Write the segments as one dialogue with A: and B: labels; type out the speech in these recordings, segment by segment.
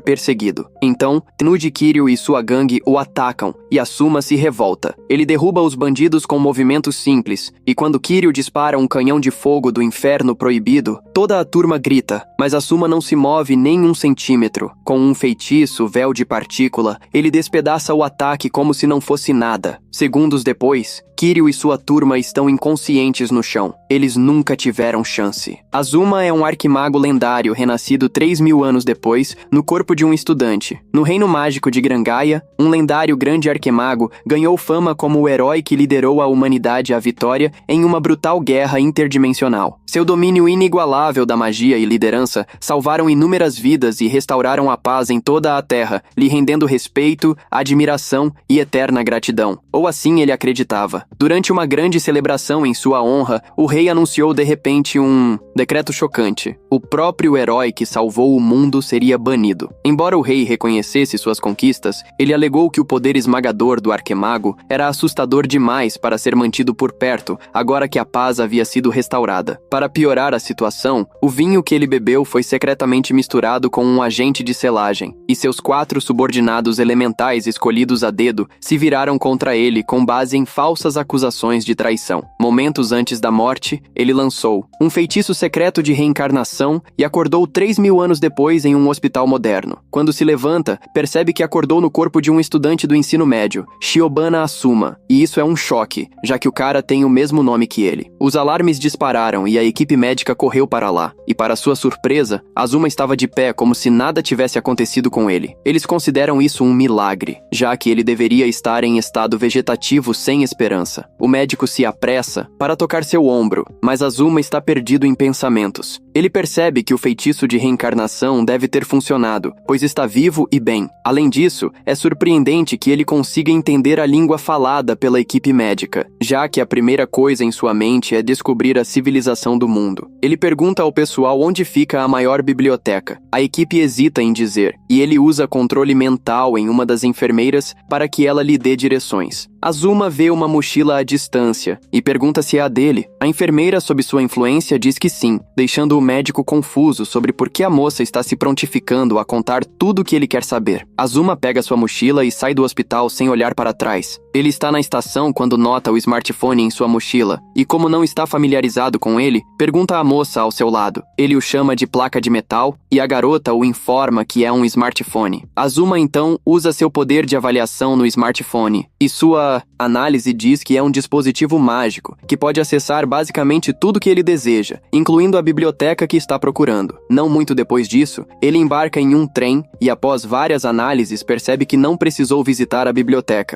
A: perseguido. Então, Tenuji, Kiryu e sua gangue o atacam e Asuma se revolta. Ele derruba os bandidos com movimentos simples, e quando Kiryu dispara um canhão de fogo do inferno proibido, toda a turma grita, mas Asuma não se move nem um centímetro. Com um feitiço, véu de partícula, ele despedaça o ataque como se não fosse nada. Segundos depois, Kiryu e sua turma estão inconscientes no chão. Eles nunca tiveram chance. Azuma é um arquimago lendário renascido 3.000 anos depois, no corpo de um estudante. No reino mágico de Grangaia, um lendário grande arquimago ganhou fama como o herói que liderou a humanidade à vitória em uma brutal guerra interdimensional. Seu domínio inigualável da magia e liderança salvaram inúmeras vidas e restauraram a paz em toda a Terra, lhe rendendo respeito, admiração e eterna gratidão. Ou assim ele acreditava. Durante uma grande celebração em sua honra, o rei anunciou de repente um decreto chocante. O próprio herói que salvou o mundo seria banido. Embora o rei reconhecesse suas conquistas, ele alegou que o poder esmagador do arquimago era assustador demais para ser mantido por perto, agora que a paz havia sido restaurada. Para piorar a situação, o vinho que ele bebeu foi secretamente misturado com um agente de selagem, e seus 4 subordinados elementais escolhidos a dedo se viraram contra ele com base em falsas acusações de traição. Momentos antes da morte, ele lançou um feitiço secreto de reencarnação e acordou 3.000 anos depois em um hospital moderno. Quando se levanta, percebe que acordou no corpo de um estudante do ensino médio, Shiobana Asuma, e isso é um choque, já que o cara tem o mesmo nome que ele. Os alarmes dispararam e a equipe médica correu para lá, e para sua surpresa, Azuma estava de pé como se nada tivesse acontecido com ele. Eles consideram isso um milagre, já que ele deveria estar em estado vegetativo sem esperança. O médico se apressa para tocar seu ombro, mas Azuma está perdido em pensamentos. Ele percebe que o feitiço de reencarnação deve ter funcionado, pois está vivo e bem. Além disso, é surpreendente que ele consiga entender a língua falada pela equipe médica, já que a primeira coisa em sua mente é descobrir a civilização do mundo. Ele pergunta ao pessoal onde fica a maior biblioteca. A equipe hesita em dizer, e ele usa controle mental em uma das enfermeiras para que ela lhe dê direções. Azuma vê uma mochila à distância e pergunta se é a dele. A enfermeira, sob sua influência, diz que sim, deixando o médico confuso sobre por que a moça está se prontificando a contar tudo o que ele quer saber. Azuma pega sua mochila e sai do hospital sem olhar para trás. Ele está na estação quando nota o smartphone em sua mochila e, como não está familiarizado com ele, pergunta à moça ao seu lado. Ele o chama de placa de metal e a garota o informa que é um smartphone. Azuma então usa seu poder de avaliação no smartphone e sua análise diz que é um dispositivo mágico que pode acessar basicamente tudo que ele deseja, incluindo a biblioteca que está procurando. Não muito depois disso, ele embarca em um trem e, após várias análises, percebe que não precisou visitar a biblioteca,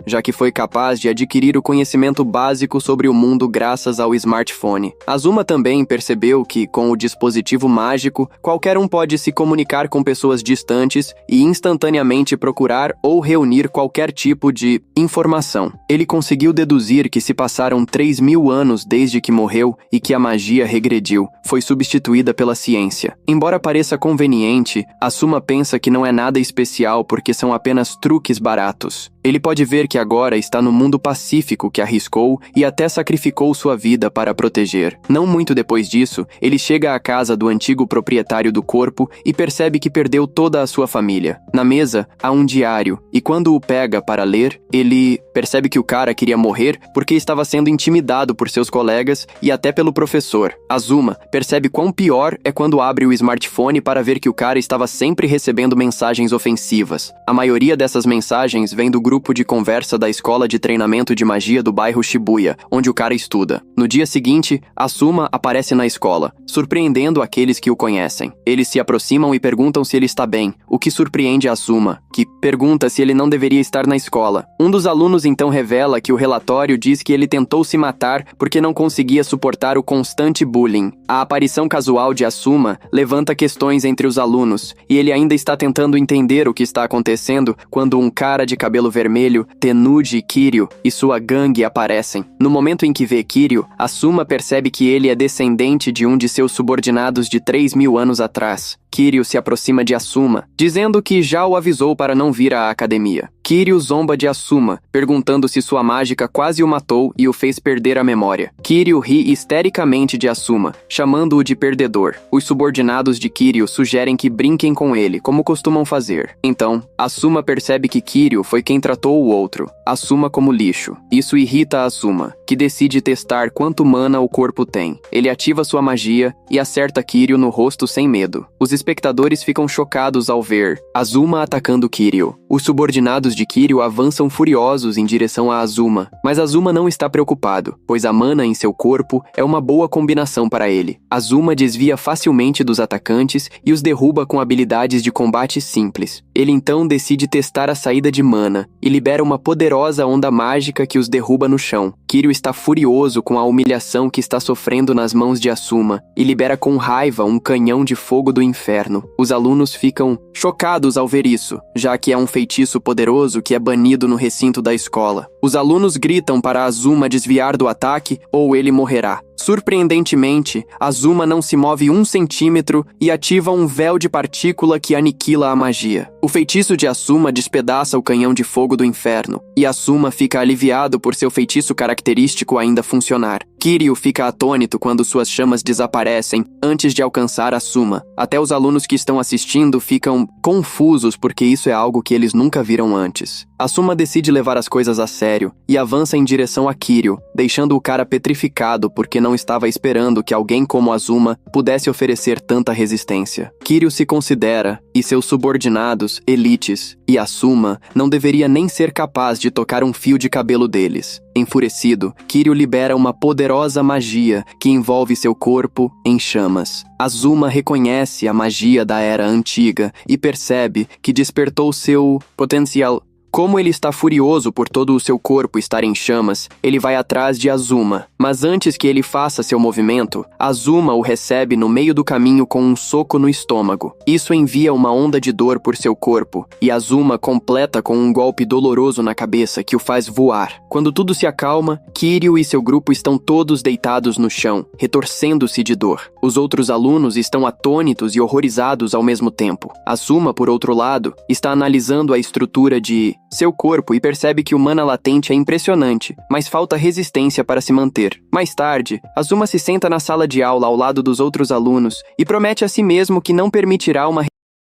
A: já que foi capaz de adquirir o conhecimento básico sobre o mundo graças ao smartphone. Azuma também percebeu que, com o dispositivo mágico, qualquer um pode se comunicar com pessoas distantes e instantaneamente procurar ou reunir qualquer tipo de informação. Ele conseguiu deduzir que se passaram 3.000 anos desde que morreu e que a magia regrediu, foi substituída pela ciência. Embora pareça conveniente, Asuma pensa que não é nada especial porque são apenas truques baratos. Ele pode ver que agora está no mundo pacífico que arriscou e até sacrificou sua vida para proteger. Não muito depois disso, ele chega à casa do antigo proprietário do corpo e percebe que perdeu toda a sua família. Na mesa, há um diário, e quando o pega para ler, ele percebe que o cara queria morrer porque estava sendo intimidado por seus colegas e até pelo professor. Azuma percebe quão pior é quando abre o smartphone para ver que o cara estava sempre recebendo mensagens ofensivas. A maioria dessas mensagens vem do grupo de conversa da escola de treinamento de magia do bairro Shibuya, onde o cara estuda. No dia seguinte, Asuma aparece na escola, surpreendendo aqueles que o conhecem. Eles se aproximam e perguntam se ele está bem, o que surpreende Asuma, que pergunta se ele não deveria estar na escola. Um dos alunos então revela que o relatório diz que ele tentou se matar porque não conseguia suportar o constante bullying. A aparição casual de Asuma levanta questões entre os alunos, e ele ainda está tentando entender o que está acontecendo quando um cara de cabelo vermelho, Tenuji Kiryu e sua gangue aparecem. No momento em que vê Kiryu, Asuma percebe que ele é descendente de um de seus subordinados de 3.000 anos atrás. Kiryu se aproxima de Asuma, dizendo que já o avisou para não vir à academia. Kiryu zomba de Asuma, perguntando se sua mágica quase o matou e o fez perder a memória. Kiryu ri histericamente de Asuma, chamando-o de perdedor. Os subordinados de Kiryu sugerem que brinquem com ele, como costumam fazer. Então, Asuma percebe que Kiryu foi quem tratou o outro, Asuma como lixo. Isso irrita Asuma, que decide testar quanto mana o corpo tem. Ele ativa sua magia e acerta Kiryu no rosto sem medo. Os espectadores ficam chocados ao ver Asuma atacando Kiryu. Os subordinados de Kiryu avançam furiosos em direção a Asuma, mas Asuma não está preocupado, pois a mana em seu corpo é uma boa combinação para ele. Asuma desvia facilmente dos atacantes e os derruba com habilidades de combate simples. Ele então decide testar a saída de mana e libera uma poderosa onda mágica que os derruba no chão. Kiryu está furioso com a humilhação que está sofrendo nas mãos de Asuma e libera com raiva um canhão de fogo do inferno. Os alunos ficam chocados ao ver isso, já que é um feitiço poderoso que é banido no recinto da escola. Os alunos gritam para Asuma desviar do ataque ou ele morrerá. Surpreendentemente, Asuma não se move 1 centímetro e ativa um véu de partícula que aniquila a magia. O feitiço de Asuma despedaça o canhão de fogo do inferno, e Asuma fica aliviado por seu feitiço característico ainda funcionar. Kiryu fica atônito quando suas chamas desaparecem antes de alcançar Asuma. Até os alunos que estão assistindo ficam confusos porque isso é algo que eles nunca viram antes. Asuma decide levar as coisas a sério e avança em direção a Kiryu, deixando o cara petrificado porque não estava esperando que alguém como Asuma pudesse oferecer tanta resistência. Kiryu se considera, e seus subordinados, elites, e Asuma não deveria nem ser capaz de tocar um fio de cabelo deles. Enfurecido, Kiryu libera uma poderosa magia que envolve seu corpo em chamas. Asuma reconhece a magia da Era Antiga e percebe que despertou seu potencial. Como ele está furioso por todo o seu corpo estar em chamas, ele vai atrás de Asuma. Mas antes que ele faça seu movimento, Asuma o recebe no meio do caminho com um soco no estômago. Isso envia uma onda de dor por seu corpo, e Asuma completa com um golpe doloroso na cabeça que o faz voar. Quando tudo se acalma, Kiryu e seu grupo estão todos deitados no chão, retorcendo-se de dor. Os outros alunos estão atônitos e horrorizados ao mesmo tempo. Asuma, por outro lado, está analisando a estrutura de seu corpo e percebe que o mana latente é impressionante, mas falta resistência para se manter. Mais tarde, Asuma se senta na sala de aula ao lado dos outros alunos e promete a si mesmo que não permitirá uma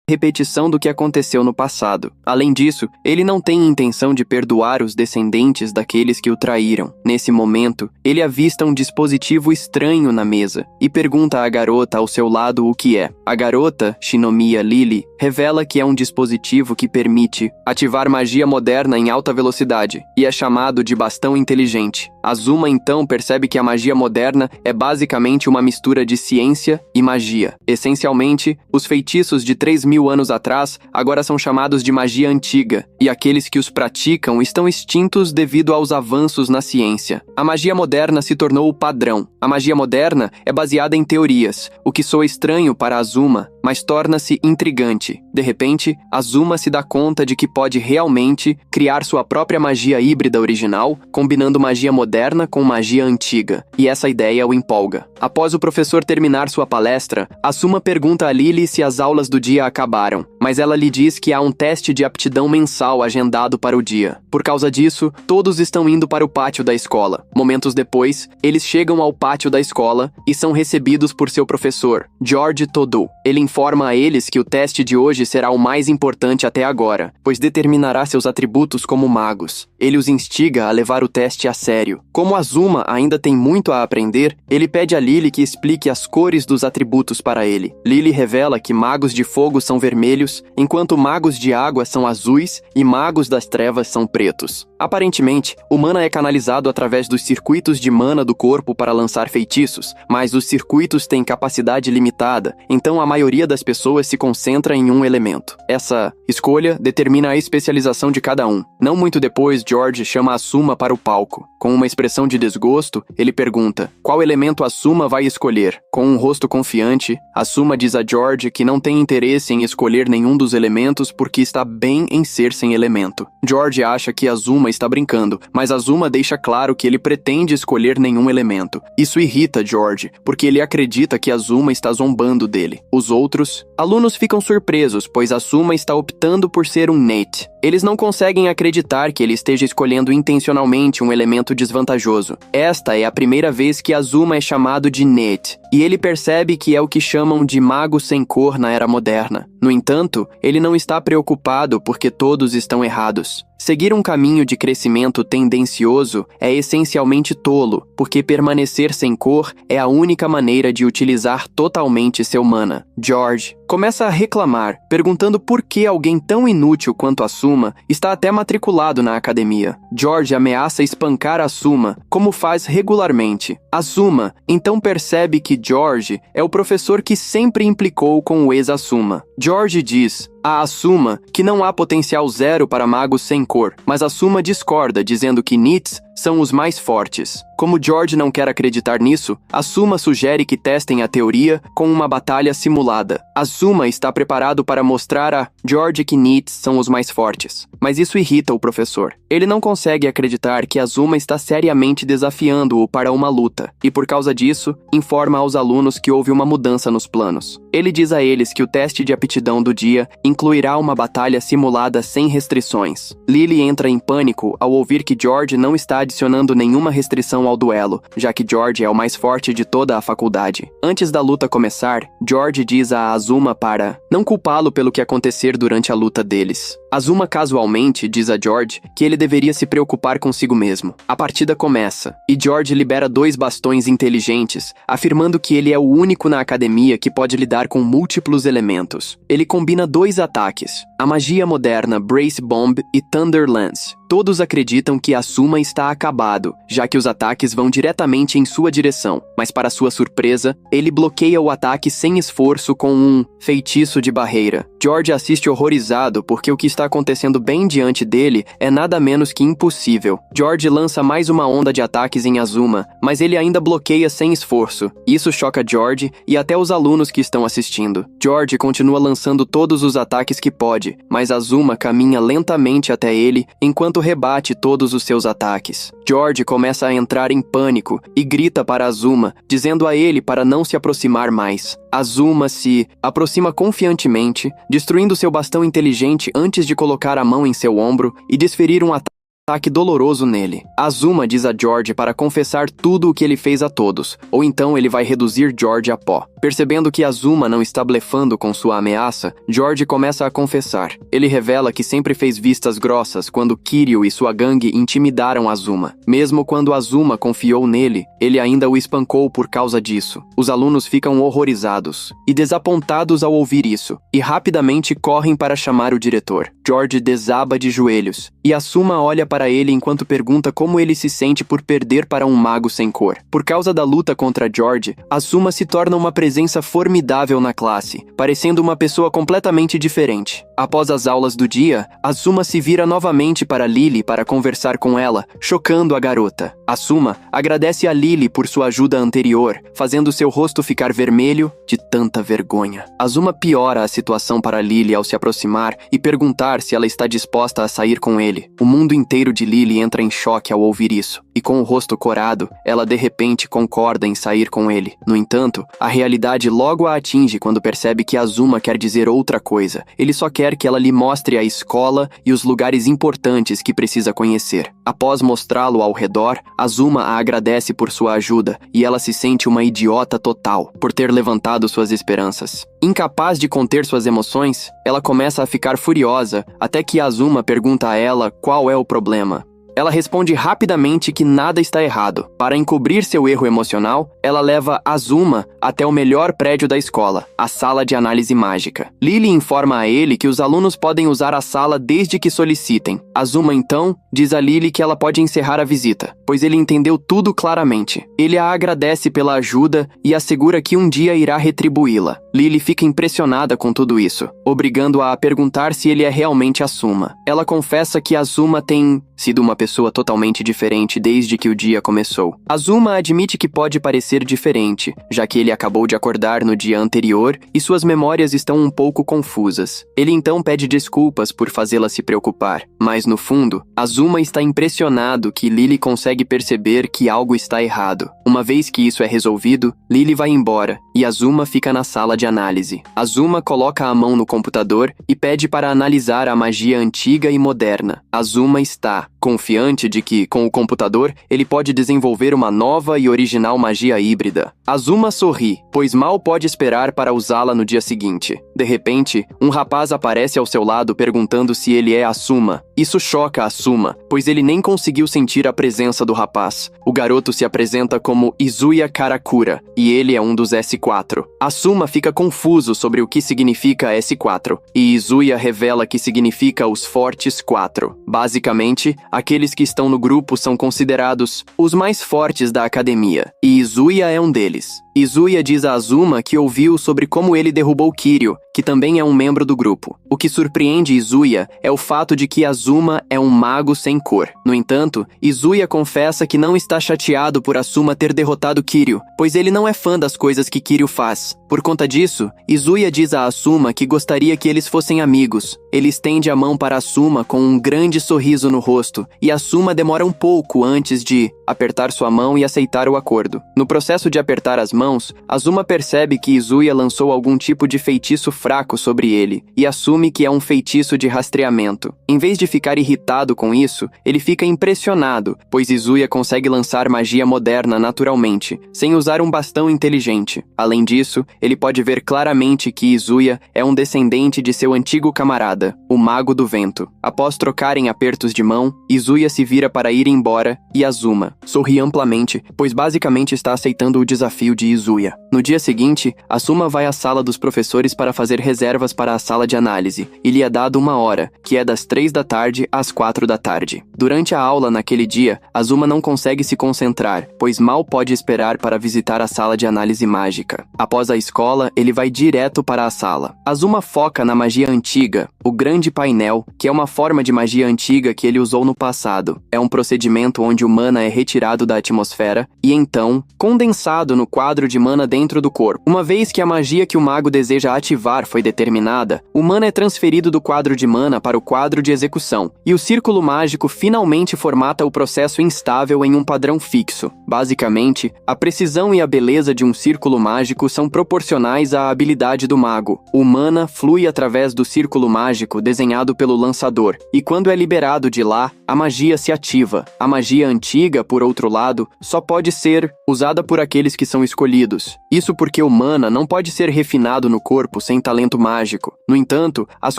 A: repetição do que aconteceu no passado. Além disso, ele não tem intenção de perdoar os descendentes daqueles que o traíram. Nesse momento, ele avista um dispositivo estranho na mesa e pergunta à garota ao seu lado o que é. A garota, Shinomiya Lily, revela que é um dispositivo que permite ativar magia moderna em alta velocidade e é chamado de bastão inteligente. Asuma então percebe que a magia moderna é basicamente uma mistura de ciência e magia. Essencialmente, os feitiços de 3.000 anos atrás agora são chamados de magia antiga, e aqueles que os praticam estão extintos devido aos avanços na ciência. A magia moderna se tornou o padrão. A magia moderna é baseada em teorias, o que soa estranho para Asuma, mas torna-se intrigante. De repente, Asuma se dá conta de que pode realmente criar sua própria magia híbrida original, combinando magia moderna com magia antiga, e essa ideia o empolga. Após o professor terminar sua palestra, Asuma pergunta a Lily se as aulas do dia acabaram, mas ela lhe diz que há um teste de aptidão mensal agendado para o dia. Por causa disso, todos estão indo para o pátio da escola. Momentos depois, eles chegam ao pátio da escola e são recebidos por seu professor, George Todo. Ele informa a eles que o teste de hoje será o mais importante até agora, pois determinará seus atributos como magos. Ele os instiga a levar o teste a sério. Como Asuma ainda tem muito a aprender, ele pede a Lily que explique as cores dos atributos para ele. Lily revela que magos de fogo são vermelhos, enquanto magos de água são azuis e magos das trevas são pretos. Aparentemente, o mana é canalizado através dos circuitos de mana do corpo para lançar feitiços, mas os circuitos têm capacidade limitada, então a maioria das pessoas se concentra em um elemento. Essa escolha determina a especialização de cada um. Não muito depois, George chama Asuma para o palco. Com uma expressão de desgosto, ele pergunta: qual elemento Asuma vai escolher? Com um rosto confiante, Asuma diz a George que não tem interesse em escolher nenhum dos elementos porque está bem em ser sem elemento. George acha que Asuma está brincando, mas Asuma deixa claro que ele pretende escolher nenhum elemento. Isso irrita George, porque ele acredita que Asuma está zombando dele. Os outros alunos ficam surpresos, pois Asuma está optando por ser um Nate. Eles não conseguem acreditar que ele esteja escolhendo intencionalmente um elemento desvantajoso. Esta é a primeira vez que Azuma é chamado de Net, e ele percebe que é o que chamam de mago sem cor na era moderna. No entanto, ele não está preocupado porque todos estão errados. Seguir um caminho de crescimento tendencioso é essencialmente tolo, porque permanecer sem cor é a única maneira de utilizar totalmente seu mana. George começa a reclamar, perguntando por que alguém tão inútil quanto Asuma está até matriculado na academia. George ameaça espancar Asuma, como faz regularmente. Asuma então percebe que George é o professor que sempre implicou com o ex-Asuma. George diz a Asuma que não há potencial zero para magos sem cor, mas Asuma discorda, dizendo que Nits são os mais fortes. Como George não quer acreditar nisso, Asuma sugere que testem a teoria com uma batalha simulada. Asuma está preparado para mostrar a George que Nits são os mais fortes, mas isso irrita o professor. Ele não consegue acreditar que Asuma está seriamente desafiando-o para uma luta, e por causa disso, informa aos alunos que houve uma mudança nos planos. Ele diz a eles que o teste de aptidão do dia incluirá uma batalha simulada sem restrições. Lily entra em pânico ao ouvir que George não está adicionando nenhuma restrição ao duelo, já que George é o mais forte de toda a faculdade. Antes da luta começar, George diz a Azuma para não culpá-lo pelo que acontecer durante a luta deles. Azuma casualmente diz a George que ele deveria se preocupar consigo mesmo. A partida começa, e George libera 2 bastões inteligentes, afirmando que ele é o único na academia que pode lidar com múltiplos elementos. Ele combina 2 ataques, a magia moderna Brace Bomb e Thunder Lance. Todos acreditam que Asuma está acabado, já que os ataques vão diretamente em sua direção, mas para sua surpresa, ele bloqueia o ataque sem esforço com um feitiço de barreira. George assiste horrorizado porque o que está acontecendo bem diante dele é nada menos que impossível. George lança mais uma onda de ataques em Azuma, mas ele ainda bloqueia sem esforço. Isso choca George e até os alunos que estão assistindo. George continua lançando todos os ataques que pode, mas Azuma caminha lentamente até ele enquanto rebate todos os seus ataques. George começa a entrar em pânico e grita para Azuma, dizendo a ele para não se aproximar mais. Azuma se aproxima confiantemente, destruindo seu bastão inteligente antes de colocar a mão em seu ombro e desferir um ataque doloroso nele. Azuma diz a George para confessar tudo o que ele fez a todos, ou então ele vai reduzir George a pó. Percebendo que Azuma não está blefando com sua ameaça, George começa a confessar. Ele revela que sempre fez vistas grossas quando Kiryu e sua gangue intimidaram Azuma. Mesmo quando Azuma confiou nele, ele ainda o espancou por causa disso. Os alunos ficam horrorizados e desapontados ao ouvir isso, e rapidamente correm para chamar o diretor. George desaba de joelhos, e Asuma olha para ele enquanto pergunta como ele se sente por perder para um mago sem cor. Por causa da luta contra George, Asuma se torna uma presença formidável na classe, parecendo uma pessoa completamente diferente. Após as aulas do dia, Asuma se vira novamente para Lily para conversar com ela, chocando a garota. Asuma agradece a Lily por sua ajuda anterior, fazendo seu rosto ficar vermelho de tanta vergonha. Asuma piora a situação para Lily ao se aproximar e perguntar se ela está disposta a sair com ele. O mundo inteiro de Lily entra em choque ao ouvir isso, e com o rosto corado, ela de repente concorda em sair com ele. No entanto, a realidade logo a atinge quando percebe que Azuma quer dizer outra coisa. Ele só quer que ela lhe mostre a escola e os lugares importantes que precisa conhecer. Após mostrá-lo ao redor, Azuma a agradece por sua ajuda, e ela se sente uma idiota total, por ter levantado suas esperanças. Incapaz de conter suas emoções, ela começa a ficar furiosa, até que Azuma pergunta a ela qual é o problema. Ela responde rapidamente que nada está errado. Para encobrir seu erro emocional, ela leva Azuma até o melhor prédio da escola, a sala de análise mágica. Lily informa a ele que os alunos podem usar a sala desde que solicitem. Azuma então diz a Lily que ela pode encerrar a visita, pois ele entendeu tudo claramente. Ele a agradece pela ajuda e assegura que um dia irá retribuí-la. Lily fica impressionada com tudo isso, obrigando-a a perguntar se ele é realmente Asuma. Ela confessa que Azuma tem sido uma pessoa totalmente diferente desde que o dia começou. Azuma admite que pode parecer diferente, já que ele acabou de acordar no dia anterior e suas memórias estão um pouco confusas. Ele então pede desculpas por fazê-la se preocupar, mas no fundo, Azuma está impressionado que Lily consegue perceber que algo está errado. Uma vez que isso é resolvido, Lily vai embora e Azuma fica na sala de análise. Azuma coloca a mão no computador e pede para analisar a magia antiga e moderna. Azuma está confiante de que, com o computador, ele pode desenvolver uma nova e original magia híbrida. Azuma sorri, pois mal pode esperar para usá-la no dia seguinte. De repente, um rapaz aparece ao seu lado perguntando se ele é Asuma. Isso choca Asuma, pois ele nem conseguiu sentir a presença do rapaz. O garoto se apresenta como Izuya Karakura, e ele é um dos S4. Asuma fica confuso sobre o que significa S4, e Izuya revela que significa os Fortes 4. Basicamente, aqueles que estão no grupo são considerados os mais fortes da academia, e Izuya é um deles. Izuya diz a Azuma que ouviu sobre como ele derrubou Kiryu, que também é um membro do grupo. O que surpreende Izuya é o fato de que Azuma é um mago sem cor. No entanto, Izuya confessa que não está chateado por Asuma ter derrotado Kiryu, pois ele não é fã das coisas que Kiryu faz. Por conta disso, Izuya diz a Asuma que gostaria que eles fossem amigos. Ele estende a mão para Asuma com um grande sorriso no rosto, e Asuma demora um pouco antes de apertar sua mão e aceitar o acordo. No processo de apertar as mãos, Azuma percebe que Izuya lançou algum tipo de feitiço fraco sobre ele, e assume que é um feitiço de rastreamento. Em vez de ficar irritado com isso, ele fica impressionado, pois Izuya consegue lançar magia moderna naturalmente, sem usar um bastão inteligente. Além disso, ele pode ver claramente que Izuya é um descendente de seu antigo camarada, o Mago do Vento. Após trocarem apertos de mão, Izuya se vira para ir embora, e Azuma sorri amplamente, pois basicamente está aceitando o desafio de Izuya. No dia seguinte, Asuma vai à sala dos professores para fazer reservas para a sala de análise, e lhe é dado 1 hora, que é das 3 da tarde às 4 da tarde. Durante a aula naquele dia, Azuma não consegue se concentrar, pois mal pode esperar para visitar a sala de análise mágica. Após a escola, ele vai direto para a sala. Azuma foca na magia antiga, o grande painel, que é uma forma de magia antiga que ele usou no passado. É um procedimento onde o mana é retirado da atmosfera e então condensado no quadro de mana dentro do corpo. Uma vez que a magia que o mago deseja ativar foi determinada, o mana é transferido do quadro de mana para o quadro de execução, e o círculo mágico finalmente formata o processo instável em um padrão fixo. Basicamente, a precisão e a beleza de um círculo mágico são proporcionais à habilidade do mago. O mana flui através do círculo mágico desenhado pelo lançador, e quando é liberado de lá, a magia se ativa. A magia antiga, por outro lado, só pode ser usada por aqueles que são escolhidos. Isso porque o mana não pode ser refinado no corpo sem talento mágico. No entanto, as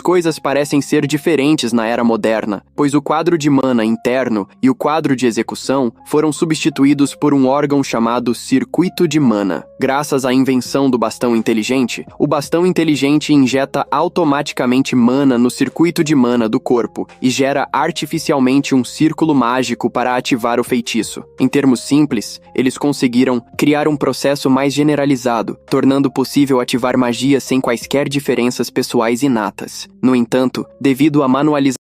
A: coisas parecem ser diferentes na era moderna, pois o quadro de mana interno e o quadro de execução foram substituídos por um órgão chamado circuito de mana. Graças à invenção do bastão inteligente, o bastão inteligente injeta automaticamente mana no circuito de mana do corpo e gera artificialmente um círculo mágico para ativar o feitiço. Em termos simples, eles conseguiram criar um processo mais generalizado, tornando possível ativar magia sem quaisquer diferenças pessoais inatas. No entanto, devido à manualização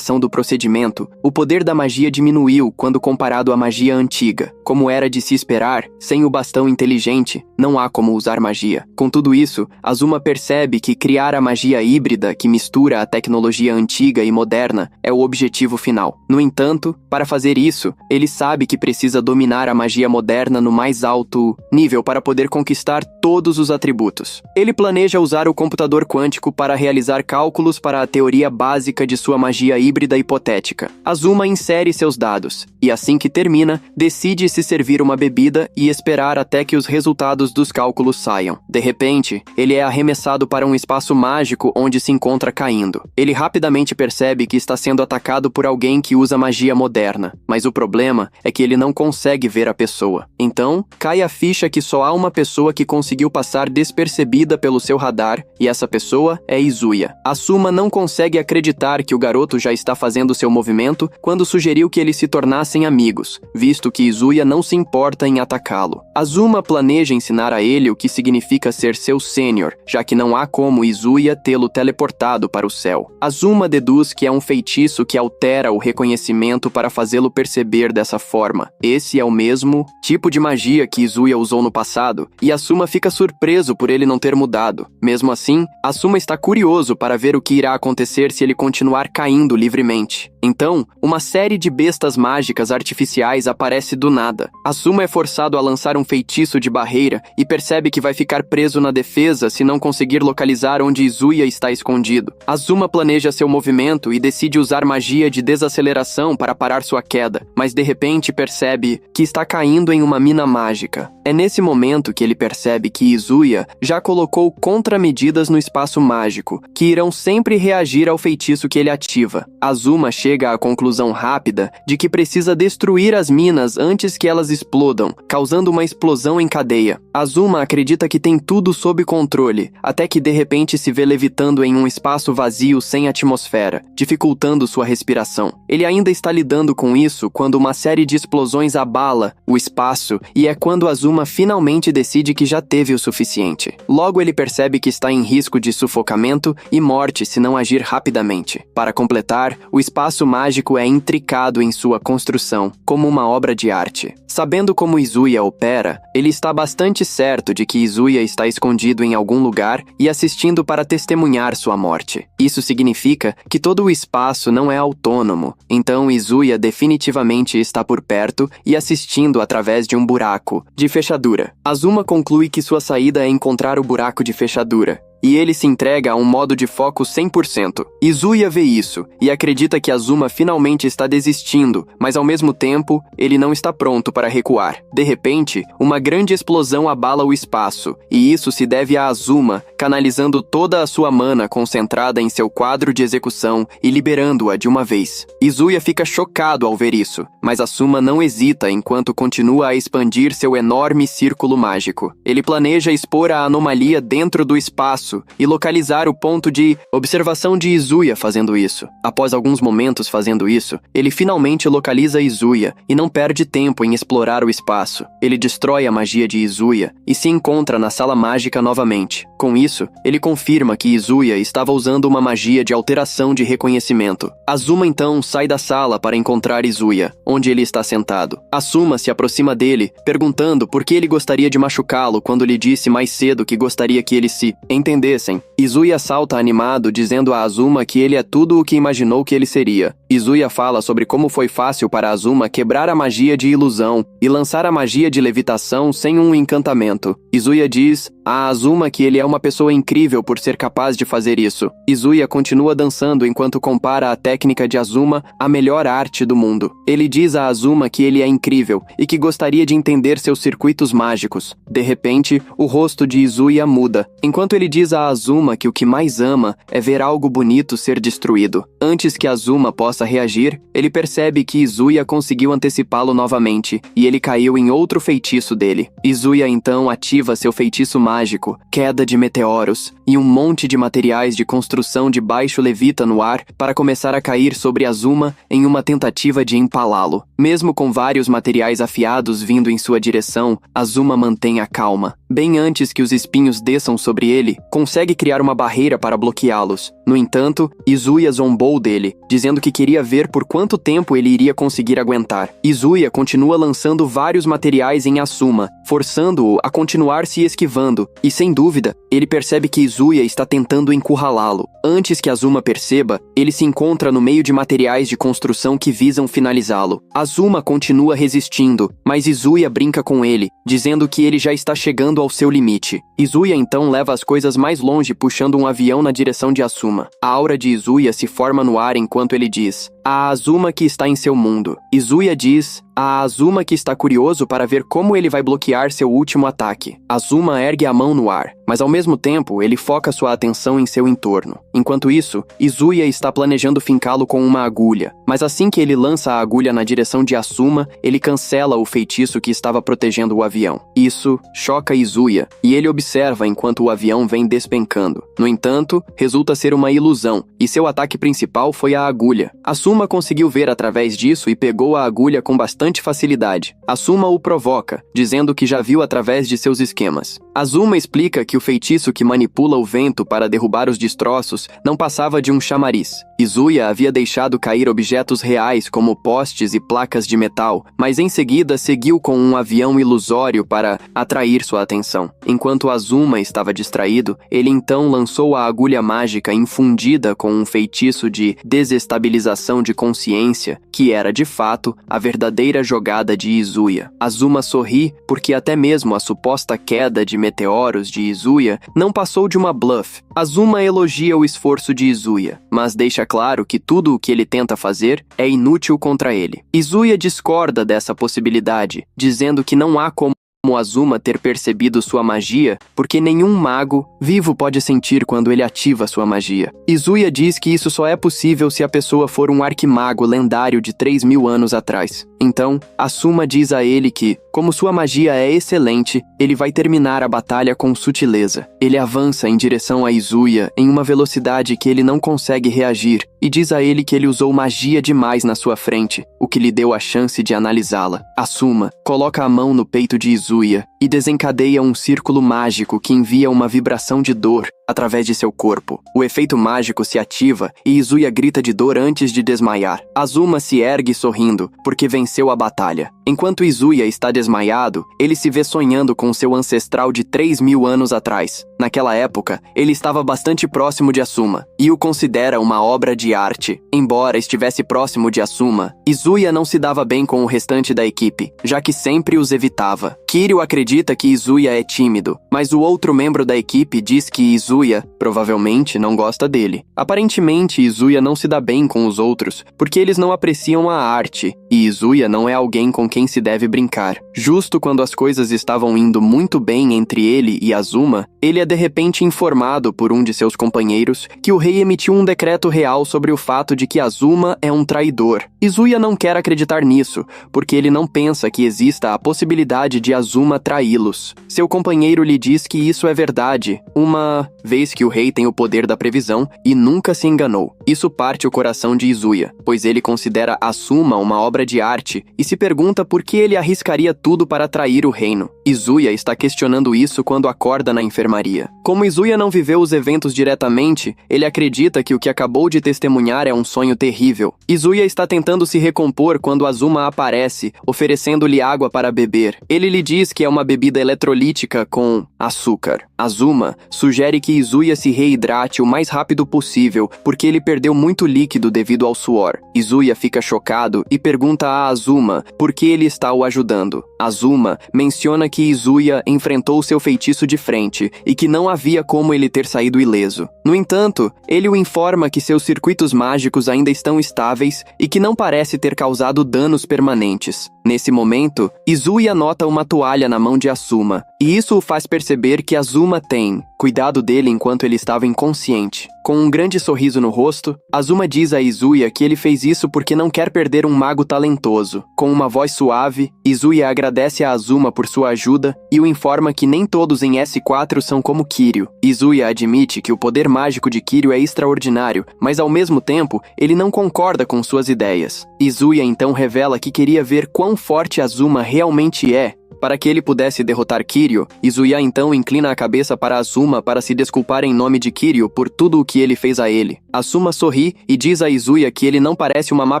A: do procedimento, o poder da magia diminuiu quando comparado à magia antiga. Como era de se esperar, sem o bastão inteligente, não há como usar magia. Com tudo isso, Azuma percebe que criar a magia híbrida que mistura a tecnologia antiga e moderna é o objetivo final. No entanto, para fazer isso, ele sabe que precisa dominar a magia moderna no mais alto nível para poder conquistar todos os atributos. Ele planeja usar o computador quântico para realizar cálculos para a teoria básica de sua magia híbrida hipotética. Azuma insere seus dados, e assim que termina, decide se servir uma bebida e esperar até que os resultados dos cálculos saiam. De repente, ele é arremessado para um espaço mágico onde se encontra caindo. Ele rapidamente percebe que está sendo atacado por alguém que usa magia moderna, mas o problema é que ele não consegue ver a pessoa. Então, cai a ficha que só há uma pessoa que conseguiu passar despercebida pelo seu radar, e essa pessoa é Izuya. Asuma não consegue acreditar que o garoto já está fazendo seu movimento quando sugeriu que eles se tornassem amigos, visto que Izuya não se importa em atacá-lo. Azuma planeja ensinar a ele o que significa ser seu sênior, já que não há como Izuya tê-lo teleportado para o céu. Azuma deduz que é um feitiço que altera o reconhecimento para fazê-lo perceber dessa forma. Esse é o mesmo tipo de magia que Izuya usou no passado, e Asuma fica surpreso por ele não ter mudado. Mesmo assim, Asuma está curioso para ver o que irá acontecer se ele continuar caindo livremente. Então, uma série de bestas mágicas artificiais aparece do nada. Asuma é forçado a lançar um feitiço de barreira e percebe que vai ficar preso na defesa se não conseguir localizar onde Izuya está escondido. Azuma planeja seu movimento e decide usar magia de desaceleração para parar sua queda, mas de repente percebe que está caindo em uma mina mágica. É nesse momento que ele percebe que Izuya já colocou contramedidas no espaço mágico, que irão sempre reagir ao feitiço que ele ativa. Azuma chega à conclusão rápida de que precisa destruir as minas antes que elas explodam, causando uma explosão em cadeia. Azuma acredita que tem tudo sob controle, até que de repente se vê levitando em um espaço vazio sem atmosfera, dificultando sua respiração. Ele ainda está lidando com isso quando uma série de explosões abala o espaço, e é quando Azuma finalmente decide que já teve o suficiente. Logo ele percebe que está em risco de sufocamento e morte se não agir rapidamente. Para completar, o espaço mágico é intricado em sua construção, como uma obra de arte. Sabendo como Izuya opera, ele está bastante certo de que Izuya está escondido em algum lugar e assistindo para testemunhar sua morte. Isso significa que todo o espaço não é autônomo, então Izuya definitivamente está por perto e assistindo através de um buraco de fechadura. Azuma conclui que sua saída é encontrar o buraco de fechadura, e ele se entrega a um modo de foco 100%. Izuya vê isso e acredita que Azuma finalmente está desistindo, mas ao mesmo tempo, ele não está pronto para recuar. De repente, uma grande explosão abala o espaço, e isso se deve a Azuma canalizando toda a sua mana concentrada em seu quadro de execução e liberando-a de uma vez. Izuya fica chocado ao ver isso, mas Asuma não hesita enquanto continua a expandir seu enorme círculo mágico. Ele planeja expor a anomalia dentro do espaço e localizar o ponto de observação de Izuya fazendo isso. Após alguns momentos fazendo isso, ele finalmente localiza Izuya e não perde tempo em explorar o espaço. Ele destrói a magia de Izuya e se encontra na sala mágica novamente. Com isso, ele confirma que Izuya estava usando uma magia de alteração de reconhecimento. Azuma então sai da sala para encontrar Izuya, onde ele está sentado. Asuma se aproxima dele, perguntando por que ele gostaria de machucá-lo quando lhe disse mais cedo que gostaria que eles se entendessem. Izuya salta animado, dizendo a Azuma que ele é tudo o que imaginou que ele seria. Izuya fala sobre como foi fácil para Azuma quebrar a magia de ilusão e lançar a magia de levitação sem um encantamento. Izuya diz a Azuma que ele é uma pessoa incrível por ser capaz de fazer isso. Izuya continua dançando enquanto compara a técnica de Azuma à melhor arte do mundo. Ele diz a Azuma que ele é incrível e que gostaria de entender seus circuitos mágicos. De repente, o rosto de Izuya muda, enquanto ele diz a Azuma que o que mais ama é ver algo bonito ser destruído. Antes que Azuma possa reagir, ele percebe que Izuya conseguiu antecipá-lo novamente e ele caiu em outro feitiço dele. Izuya então ativa seu feitiço mágico, queda de meteoros, e um monte de materiais de construção de baixo levita no ar para começar a cair sobre Azuma em uma tentativa de empalá-lo. Mesmo com vários materiais afiados vindo em sua direção, Azuma mantém a calma. Bem antes que os espinhos desçam sobre ele, consegue criar uma barreira para bloqueá-los. No entanto, Izuya zombou dele, dizendo que queria ver por quanto tempo ele iria conseguir aguentar. Izuya continua lançando vários materiais em Asuma, forçando-o a continuar se esquivando, e sem dúvida, ele percebe que Izuya está tentando encurralá-lo. Antes que Azuma perceba, ele se encontra no meio de materiais de construção que visam finalizá-lo. Azuma continua resistindo, mas Izuya brinca com ele, dizendo que ele já está chegando ao seu limite. Izuya então leva as coisas mais longe puxando um avião na direção de Asuma. A aura de Izuya se forma no ar enquanto ele diz a Azuma que está em seu mundo. Izuya diz A Azuma que está curioso para ver como ele vai bloquear seu último ataque. Azuma ergue a mão no ar, mas ao mesmo tempo ele foca sua atenção em seu entorno. Enquanto isso, Izuya está planejando fincá-lo com uma agulha, mas assim que ele lança a agulha na direção de Asuma, ele cancela o feitiço que estava protegendo o avião. Isso choca Izuya, e ele observa enquanto o avião vem despencando. No entanto, resulta ser uma ilusão, e seu ataque principal foi a agulha. Asuma conseguiu ver através disso e pegou a agulha com bastante facilidade. Asuma o provoca, dizendo que já viu através de seus esquemas. Azuma explica que o feitiço que manipula o vento para derrubar os destroços não passava de um chamariz. Izuya havia deixado cair objetos reais como postes e placas de metal, mas em seguida seguiu com um avião ilusório para atrair sua atenção. Enquanto Azuma estava distraído, ele então lançou a agulha mágica infundida com um feitiço de desestabilização de consciência, que era de fato a verdadeira jogada de Izuya. Azuma sorri porque até mesmo a suposta queda de meteoros de Izuya não passou de uma bluff. Azuma elogia o esforço de Izuya, mas deixa claro que tudo o que ele tenta fazer é inútil contra ele. Izuya discorda dessa possibilidade, dizendo que não há como Azuma ter percebido sua magia, porque nenhum mago vivo pode sentir quando ele ativa sua magia. Izuya diz que isso só é possível se a pessoa for um arquimago lendário de 3.000 anos atrás. Então, Asuma diz a ele que, como sua magia é excelente, ele vai terminar a batalha com sutileza. Ele avança em direção a Izuya em uma velocidade que ele não consegue reagir e diz a ele que ele usou magia demais na sua frente, o que lhe deu a chance de analisá-la. Asuma coloca a mão no peito de Izuya e desencadeia um círculo mágico que envia uma vibração de dor através de seu corpo. O efeito mágico se ativa e Izuya grita de dor antes de desmaiar. Azuma se ergue sorrindo, porque venceu a batalha. Enquanto Izuya está desmaiado, ele se vê sonhando com seu ancestral de 3.000 anos atrás. Naquela época, ele estava bastante próximo de Asuma, e o considera uma obra de arte. Embora estivesse próximo de Asuma, Izuya não se dava bem com o restante da equipe, já que sempre os evitava. Kiryu acredita que Izuya é tímido, mas o outro membro da equipe diz que Izuya provavelmente não gosta dele. Aparentemente, Izuya não se dá bem com os outros, porque eles não apreciam a arte, e Izuya não é alguém com quem se deve brincar. Justo quando as coisas estavam indo muito bem entre ele e Azuma, ele é de repente informado por um de seus companheiros que o rei emitiu um decreto real sobre o fato de que Azuma é um traidor. Izuya não quer acreditar nisso, porque ele não pensa que exista a possibilidade de Azuma traí-los. Seu companheiro lhe diz que isso é verdade, uma vez que o rei tem o poder da previsão e nunca se enganou. Isso parte o coração de Izuya, pois ele considera Asuma uma obra de arte e se pergunta por que ele arriscaria tudo para trair o reino. Izuya está questionando isso quando acorda na enfermaria. Como Izuya não viveu os eventos diretamente, ele acredita que o que acabou de testemunhar é um sonho terrível. Izuya está tentando se recompor quando Azuma aparece, oferecendo-lhe água para beber. Ele lhe diz que é uma bebida eletrolítica com açúcar. Azuma sugere que Izuya se reidrate o mais rápido possível, porque ele perdeu muito líquido devido ao suor. Izuya fica chocado e pergunta a Azuma por que ele está o ajudando. Azuma menciona que Izuya enfrentou seu feitiço de frente e que não havia como ele ter saído ileso. No entanto, ele o informa que seus circuitos mágicos ainda estão estáveis e que não parece ter causado danos permanentes. Nesse momento, Izuya nota uma toalha na mão de Asuma, e isso o faz perceber que Azuma tem cuidado dele enquanto ele estava inconsciente. Com um grande sorriso no rosto, Azuma diz a Izuya que ele fez isso porque não quer perder um mago talentoso. Com uma voz suave, Izuya agradece a Azuma por sua ajuda e o informa que nem todos em S4 são como Kiryu. Izuya admite que o poder mágico de Kiryu é extraordinário, mas ao mesmo tempo, ele não concorda com suas ideias. Izuya então revela que queria ver quão forte Azuma realmente é. Para que ele pudesse derrotar Kiryu, Izuya então inclina a cabeça para Asuma para se desculpar em nome de Kiryu por tudo o que ele fez a ele. Asuma sorri e diz a Izuya que ele não parece uma má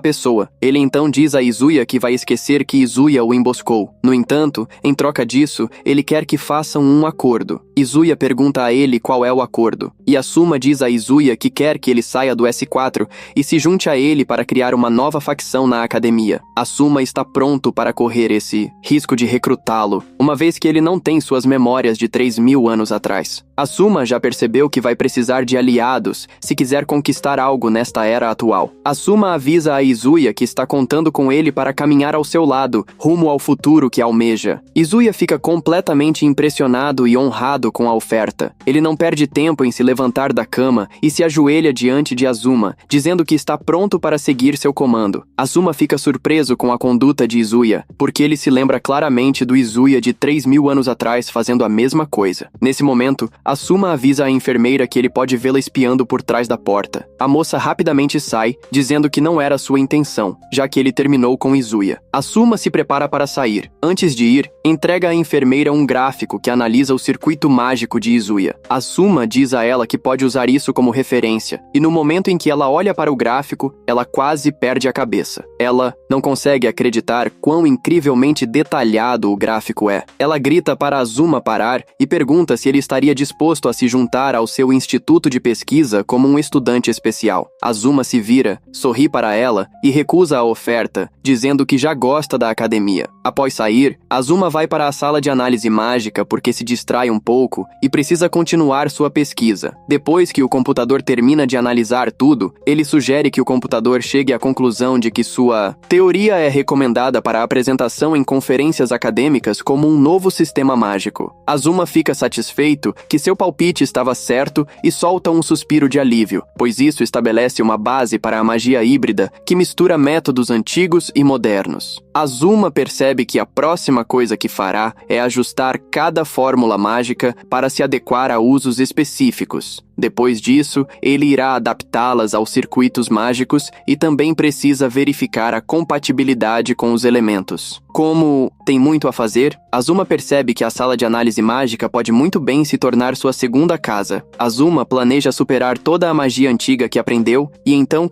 A: pessoa. Ele então diz a Izuya que vai esquecer que Izuya o emboscou. No entanto, em troca disso, ele quer que façam um acordo. Izuya pergunta a ele qual é o acordo, e Asuma diz a Izuya que quer que ele saia do S4 e se junte a ele para criar uma nova facção na academia. Asuma está pronto para correr esse risco de recrutá-lo, uma vez que ele não tem suas memórias de 3.000 anos atrás. Asuma já percebeu que vai precisar de aliados se quiser conquistar conquistar algo nesta era atual. Asuma avisa a Izuya que está contando com ele para caminhar ao seu lado, rumo ao futuro que almeja. Izuya fica completamente impressionado e honrado com a oferta. Ele não perde tempo em se levantar da cama e se ajoelha diante de Azuma, dizendo que está pronto para seguir seu comando. Azuma fica surpreso com a conduta de Izuya, porque ele se lembra claramente do Izuya de 3.000 anos atrás fazendo a mesma coisa. Nesse momento, Asuma avisa a enfermeira que ele pode vê-la espiando por trás da porta. A moça rapidamente sai, dizendo que não era sua intenção, já que ele terminou com Izuya. Asuma se prepara para sair. Antes de ir, entrega à enfermeira um gráfico que analisa o circuito mágico de Izuya. Asuma diz a ela que pode usar isso como referência, e no momento em que ela olha para o gráfico, ela quase perde a cabeça. Ela não consegue acreditar quão incrivelmente detalhado o gráfico é. Ela grita para Azuma parar e pergunta se ele estaria disposto a se juntar ao seu instituto de pesquisa como um estudante especial. Azuma se vira, sorri para ela e recusa a oferta, dizendo que já gosta da academia. Após sair, Azuma vai para a sala de análise mágica porque se distrai um pouco e precisa continuar sua pesquisa. Depois que o computador termina de analisar tudo, ele sugere que o computador chegue à conclusão de que sua teoria é recomendada para apresentação em conferências acadêmicas como um novo sistema mágico. Azuma fica satisfeito que seu palpite estava certo e solta um suspiro de alívio, pois isso estabelece uma base para a magia híbrida que mistura métodos antigos e modernos. Azuma percebe que a próxima coisa que fará é ajustar cada fórmula mágica para se adequar a usos específicos. Depois disso, ele irá adaptá-las aos circuitos mágicos e também precisa verificar a compatibilidade com os elementos. Como tem muito a fazer, Azuma percebe que a sala de análise mágica pode muito bem se tornar sua segunda casa. Azuma planeja superar toda a magia antiga que aprendeu e então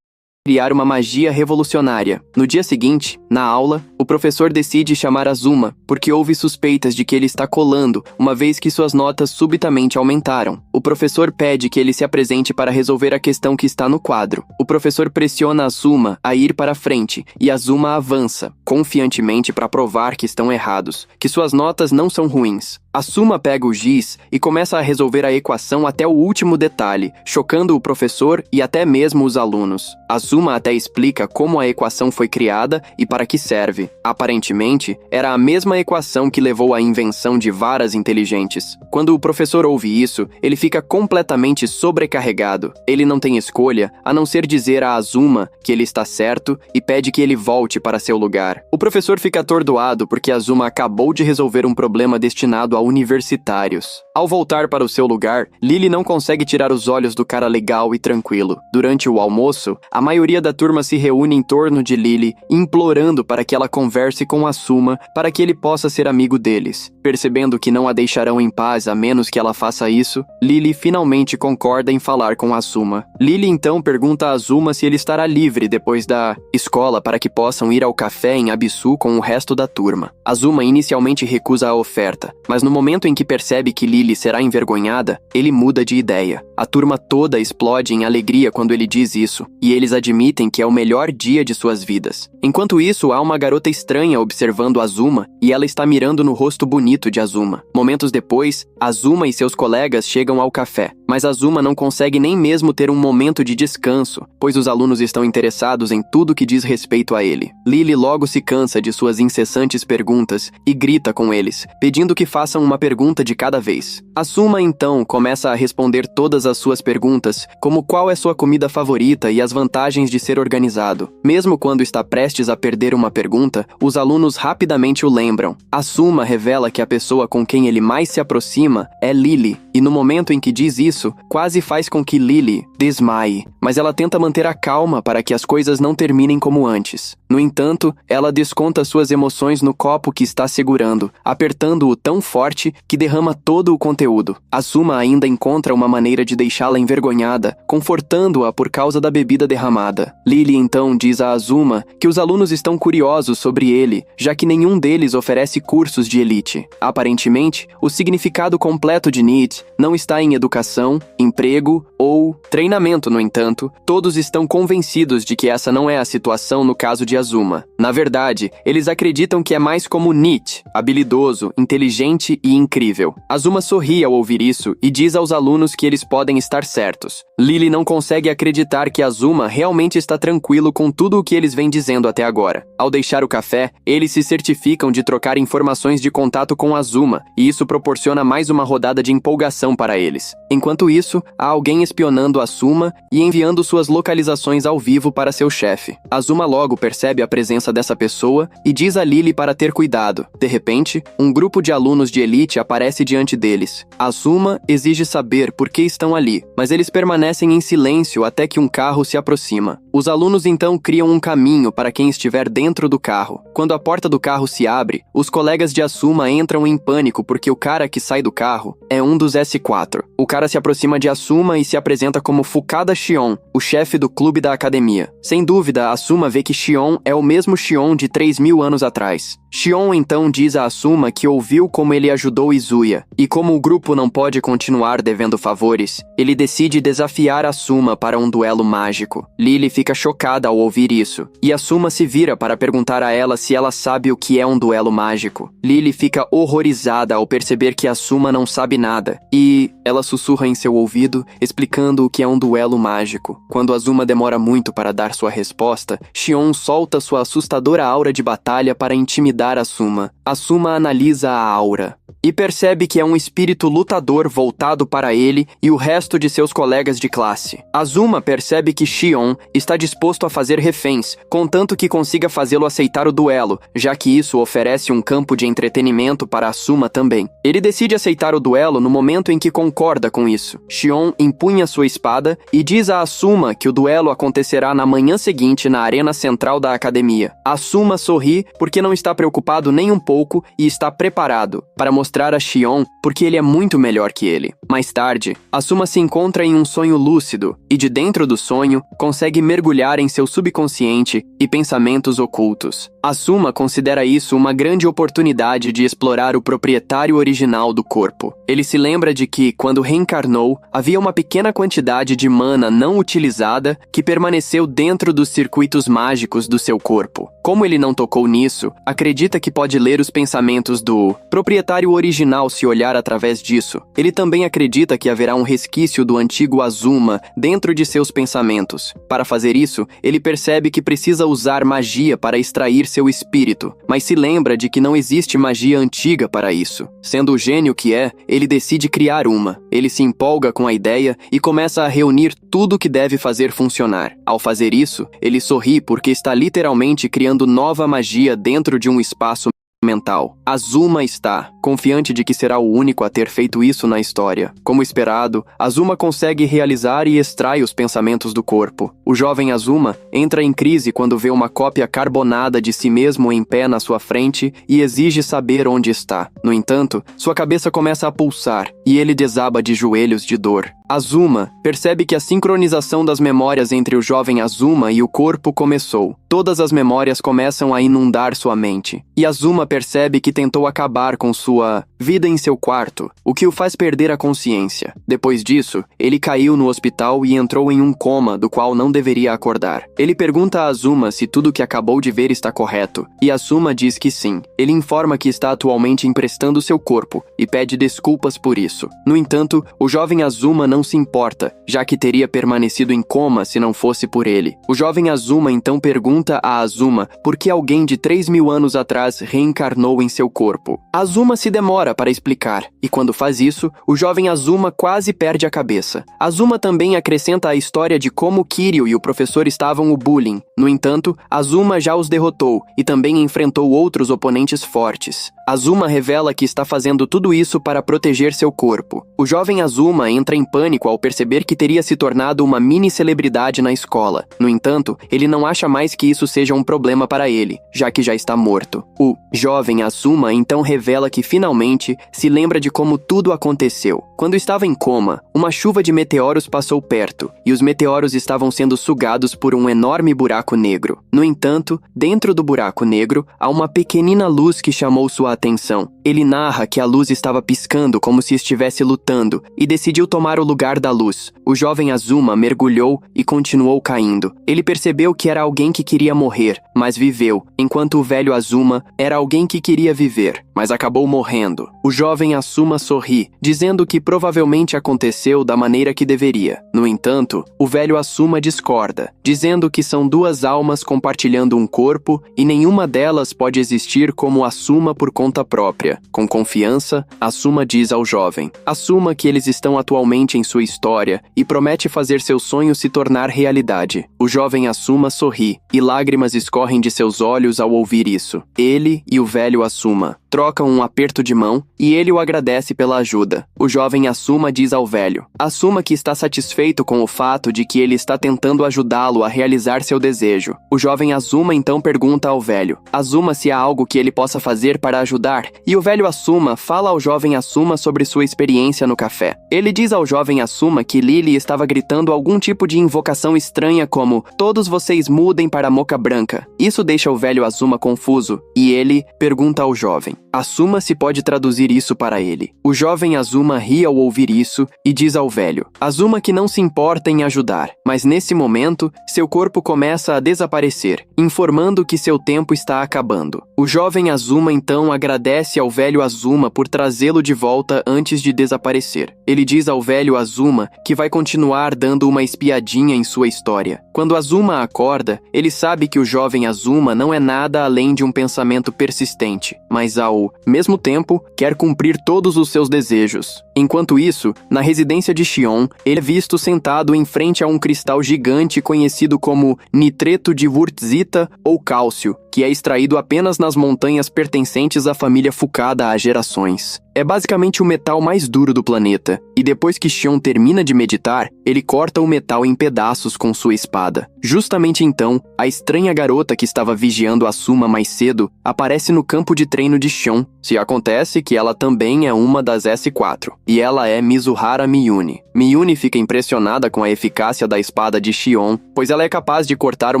A: criar uma magia revolucionária. No dia seguinte, na aula, o professor decide chamar Azuma, porque houve suspeitas de que ele está colando, uma vez que suas notas subitamente aumentaram. O professor pede que ele se apresente para resolver a questão que está no quadro. O professor pressiona Azuma a ir para frente, e Azuma avança, confiantemente para provar que estão errados, que suas notas não são ruins. Azuma pega o giz e começa a resolver a equação até o último detalhe, chocando o professor e até mesmo os alunos. Azuma até explica como a equação foi criada e para que serve. Aparentemente, era a mesma equação que levou à invenção de varas inteligentes. Quando o professor ouve isso, ele fica completamente sobrecarregado. Ele não tem escolha a não ser dizer a Azuma que ele está certo e pede que ele volte para seu lugar. O professor fica atordoado porque Azuma acabou de resolver um problema destinado a universitários. Ao voltar para o seu lugar, Lily não consegue tirar os olhos do cara legal e tranquilo. Durante o almoço, a maioria da turma se reúne em torno de Lily, implorando para que ela converse com Asuma para que ele possa ser amigo deles. Percebendo que não a deixarão em paz a menos que ela faça isso, Lily finalmente concorda em falar com Asuma. Lily então pergunta a Azuma se ele estará livre depois da escola para que possam ir ao café em Abisu com o resto da turma. Azuma inicialmente recusa a oferta, mas no momento em que percebe que Lily será envergonhada, ele muda de ideia. A turma toda explode em alegria quando ele diz isso, e eles admitem que é o melhor dia de suas vidas. Enquanto isso, há uma garota estranha observando Azuma, e ela está mirando no rosto bonito de Azuma. Momentos depois, Azuma e seus colegas chegam ao café, mas Azuma não consegue nem mesmo ter um momento de descanso, pois os alunos estão interessados em tudo que diz respeito a ele. Lily logo se cansa de suas incessantes perguntas e grita com eles, pedindo que façam uma pergunta de cada vez. Azuma então começa a responder todas as suas perguntas, como qual é sua comida favorita e as vantagens de ser organizado. Mesmo quando está prestes a perder uma pergunta, os alunos rapidamente o lembram. Azuma revela que a pessoa com quem ele mais se aproxima é Lily, e no momento em que diz isso, quase faz com que Lily desmaie, mas ela tenta manter a calma para que as coisas não terminem como antes. No entanto, ela desconta suas emoções no copo que está segurando, apertando-o tão forte que derrama todo o conteúdo. Azuma ainda encontra uma maneira de deixá-la envergonhada, confortando-a por causa da bebida derramada. Lily então diz a Azuma que os alunos estão curiosos sobre ele, já que nenhum deles oferece cursos de elite. Aparentemente, o significado completo de NEET deles não está em educação, emprego ou treinamento. No entanto, todos estão convencidos de que essa não é a situação no caso de Azuma. Na verdade, eles acreditam que é mais como Nietzsche, habilidoso, inteligente e incrível. Azuma sorri ao ouvir isso e diz aos alunos que eles podem estar certos. Lily não consegue acreditar que Azuma realmente está tranquilo com tudo o que eles vêm dizendo até agora. Ao deixar o café, eles se certificam de trocar informações de contato com Azuma, e isso proporciona mais uma rodada de empolgação para eles. Enquanto isso, há alguém espionando Azuma e enviando suas localizações ao vivo para seu chefe. Azuma logo percebe a presença dessa pessoa e diz a Lily para ter cuidado. De repente, um grupo de alunos de elite aparece diante deles. Azuma exige saber por que estão ali, mas eles permanecem em silêncio até que um carro se aproxima. Os alunos então criam um caminho para quem estiver dentro do carro. Quando a porta do carro se abre, os colegas de Azuma entram em pânico porque o cara que sai do carro é um dos S4. O cara se aproxima de Azuma e se apresenta como Fukada Shion, o chefe do clube da academia. Sem dúvida, Azuma vê que Shion é o mesmo Shion de 3.000 anos atrás. Shion então diz a Azuma que ouviu como ele ajudou Izuya, e como o grupo não pode continuar devendo favores, ele decide desafiar Azuma para um duelo mágico. Lily fica chocada ao ouvir isso, e Azuma se vira para perguntar a ela se ela sabe o que é um duelo mágico. Lily fica horrorizada ao perceber que Azuma não sabe nada, e ela sussurra em seu ouvido, explicando o que é um duelo mágico. Quando Azuma demora muito para dar sua resposta, Shion solta sua assustadora aura de batalha para intimidar Azuma. Azuma analisa a aura e percebe que é um espírito lutador voltado para ele e o resto de seus colegas de classe. Azuma percebe que Shion está disposto a fazer reféns, contanto que consiga fazê-lo aceitar o duelo, já que isso oferece um campo de entretenimento para Azuma também. Ele decide aceitar o duelo no momento em que concorda com isso. Shion empunha sua espada e diz a Azuma que o duelo acontecerá na manhã seguinte na arena central da academia. Azuma sorri porque não está preocupado nem um pouco e está preparado para mostrar a Shion porque ele é muito melhor que ele. Mais tarde, Azuma se encontra em um sonho lúcido e de dentro do sonho consegue mergulhar em seu subconsciente e pensamentos ocultos. Azuma considera isso uma grande oportunidade de explorar o proprietário original do corpo. Ele se lembra de que, quando reencarnou, havia uma pequena quantidade de mana não utilizada que permaneceu dentro dos circuitos mágicos do seu corpo. Como ele não tocou nisso, acredita que pode ler os pensamentos do proprietário original se olhar através disso. Ele também acredita que haverá um resquício do antigo Azuma dentro de seus pensamentos. Para fazer isso, ele percebe que precisa usar magia para extrair seu espírito, mas se lembra de que não existe magia antiga para isso. Sendo o gênio que é, ele decide criar uma. Ele se empolga com a ideia e começa a reunir tudo o que deve fazer funcionar. Ao fazer isso, ele sorri porque está literalmente criando nova magia dentro de um espaço mental. Azuma está confiante de que será o único a ter feito isso na história. Como esperado, Azuma consegue realizar e extrai os pensamentos do corpo. O jovem Azuma entra em crise quando vê uma cópia carbonada de si mesmo em pé na sua frente e exige saber onde está. No entanto, sua cabeça começa a pulsar e ele desaba de joelhos de dor. Azuma percebe que a sincronização das memórias entre o jovem Azuma e o corpo começou. Todas as memórias começam a inundar sua mente. E Azuma percebe que tentou acabar com sua vida em seu quarto, o que o faz perder a consciência. Depois disso, ele caiu no hospital e entrou em um coma do qual não deveria acordar. Ele pergunta a Azuma se tudo que acabou de ver está correto, e Azuma diz que sim. Ele informa que está atualmente emprestando seu corpo e pede desculpas por isso. No entanto, o jovem Azuma não se importa, já que teria permanecido em coma se não fosse por ele. O jovem Azuma então pergunta a Azuma por que alguém de 3.000 anos atrás reencarnou em seu corpo. Azuma se demora para explicar, e quando faz isso, o jovem Azuma quase perde a cabeça. Azuma também acrescenta a história de como Kiryu e o professor estavam o bullying. No entanto, Azuma já os derrotou e também enfrentou outros oponentes fortes. Azuma revela que está fazendo tudo isso para proteger seu corpo. O jovem Azuma entra em pânico ao perceber que teria se tornado uma mini-celebridade na escola. No entanto, ele não acha mais que isso seja um problema para ele, já que já está morto. O jovem Azuma então revela que finalmente se lembra de como tudo aconteceu. Quando estava em coma, uma chuva de meteoros passou perto, e os meteoros estavam sendo sugados por um enorme buraco negro. No entanto, dentro do buraco negro, há uma pequenina luz que chamou sua atenção. Ele narra que a luz estava piscando como se estivesse lutando e decidiu tomar o lugar da luz. O jovem Azuma mergulhou e continuou caindo. Ele percebeu que era alguém que queria morrer, mas viveu, enquanto o velho Azuma era alguém que queria viver, mas acabou morrendo. O jovem Azuma sorri, dizendo que provavelmente aconteceu da maneira que deveria. No entanto, o velho Azuma discorda, dizendo que são duas almas compartilhando um corpo e nenhuma delas pode existir como Azuma por conta própria. Com confiança, Azuma diz ao jovem: assuma que eles estão atualmente em sua história e promete fazer seu sonho se tornar realidade. O jovem Azuma sorri, e lágrimas escorrem de seus olhos ao ouvir isso. Ele e o velho Azuma trocam um aperto de mão e ele o agradece pela ajuda. O jovem Azuma diz ao velho: assuma que está satisfeito com o fato de que ele está tentando ajudá-lo a realizar seu desejo. O jovem Azuma então pergunta ao velho: Azuma, se há algo que ele possa fazer para ajudar, e o velho Azuma fala ao jovem Azuma sobre sua experiência no café. Ele diz ao jovem Azuma que Lily estava gritando algum tipo de invocação estranha como: todos vocês mudem para a Moca Branca. Isso deixa o velho Azuma confuso, e ele pergunta ao jovem: Azuma se pode traduzir isso para ele. O jovem Azuma ri ao ouvir isso e diz ao velho: Azuma que não se importa em ajudar, mas nesse momento, seu corpo começa a desaparecer, informando que seu tempo está acabando. O jovem Azuma então agradece ao velho Azuma por trazê-lo de volta antes de desaparecer. Ele diz ao velho Azuma que vai continuar dando uma espiadinha em sua história. Quando Azuma acorda, ele sabe que o jovem Azuma não é nada além de um pensamento persistente, mas ao mesmo tempo quer cumprir todos os seus desejos. Enquanto isso, na residência de Shion, ele é visto sentado em frente a um cristal gigante conhecido como nitreto de wurtzita ou cálcio, que é extraído apenas nas montanhas pertencentes à família Fukada há gerações. É basicamente o metal mais duro do planeta, e depois que Shion termina de meditar, ele corta o metal em pedaços com sua espada. Justamente então, a estranha garota que estava vigiando Azuma mais cedo aparece no campo de treino de Shion. Se acontece que ela também é uma das S4, e ela é Mizuhara Miyuni. Miyuni fica impressionada com a eficácia da espada de Shion, pois ela é capaz de cortar o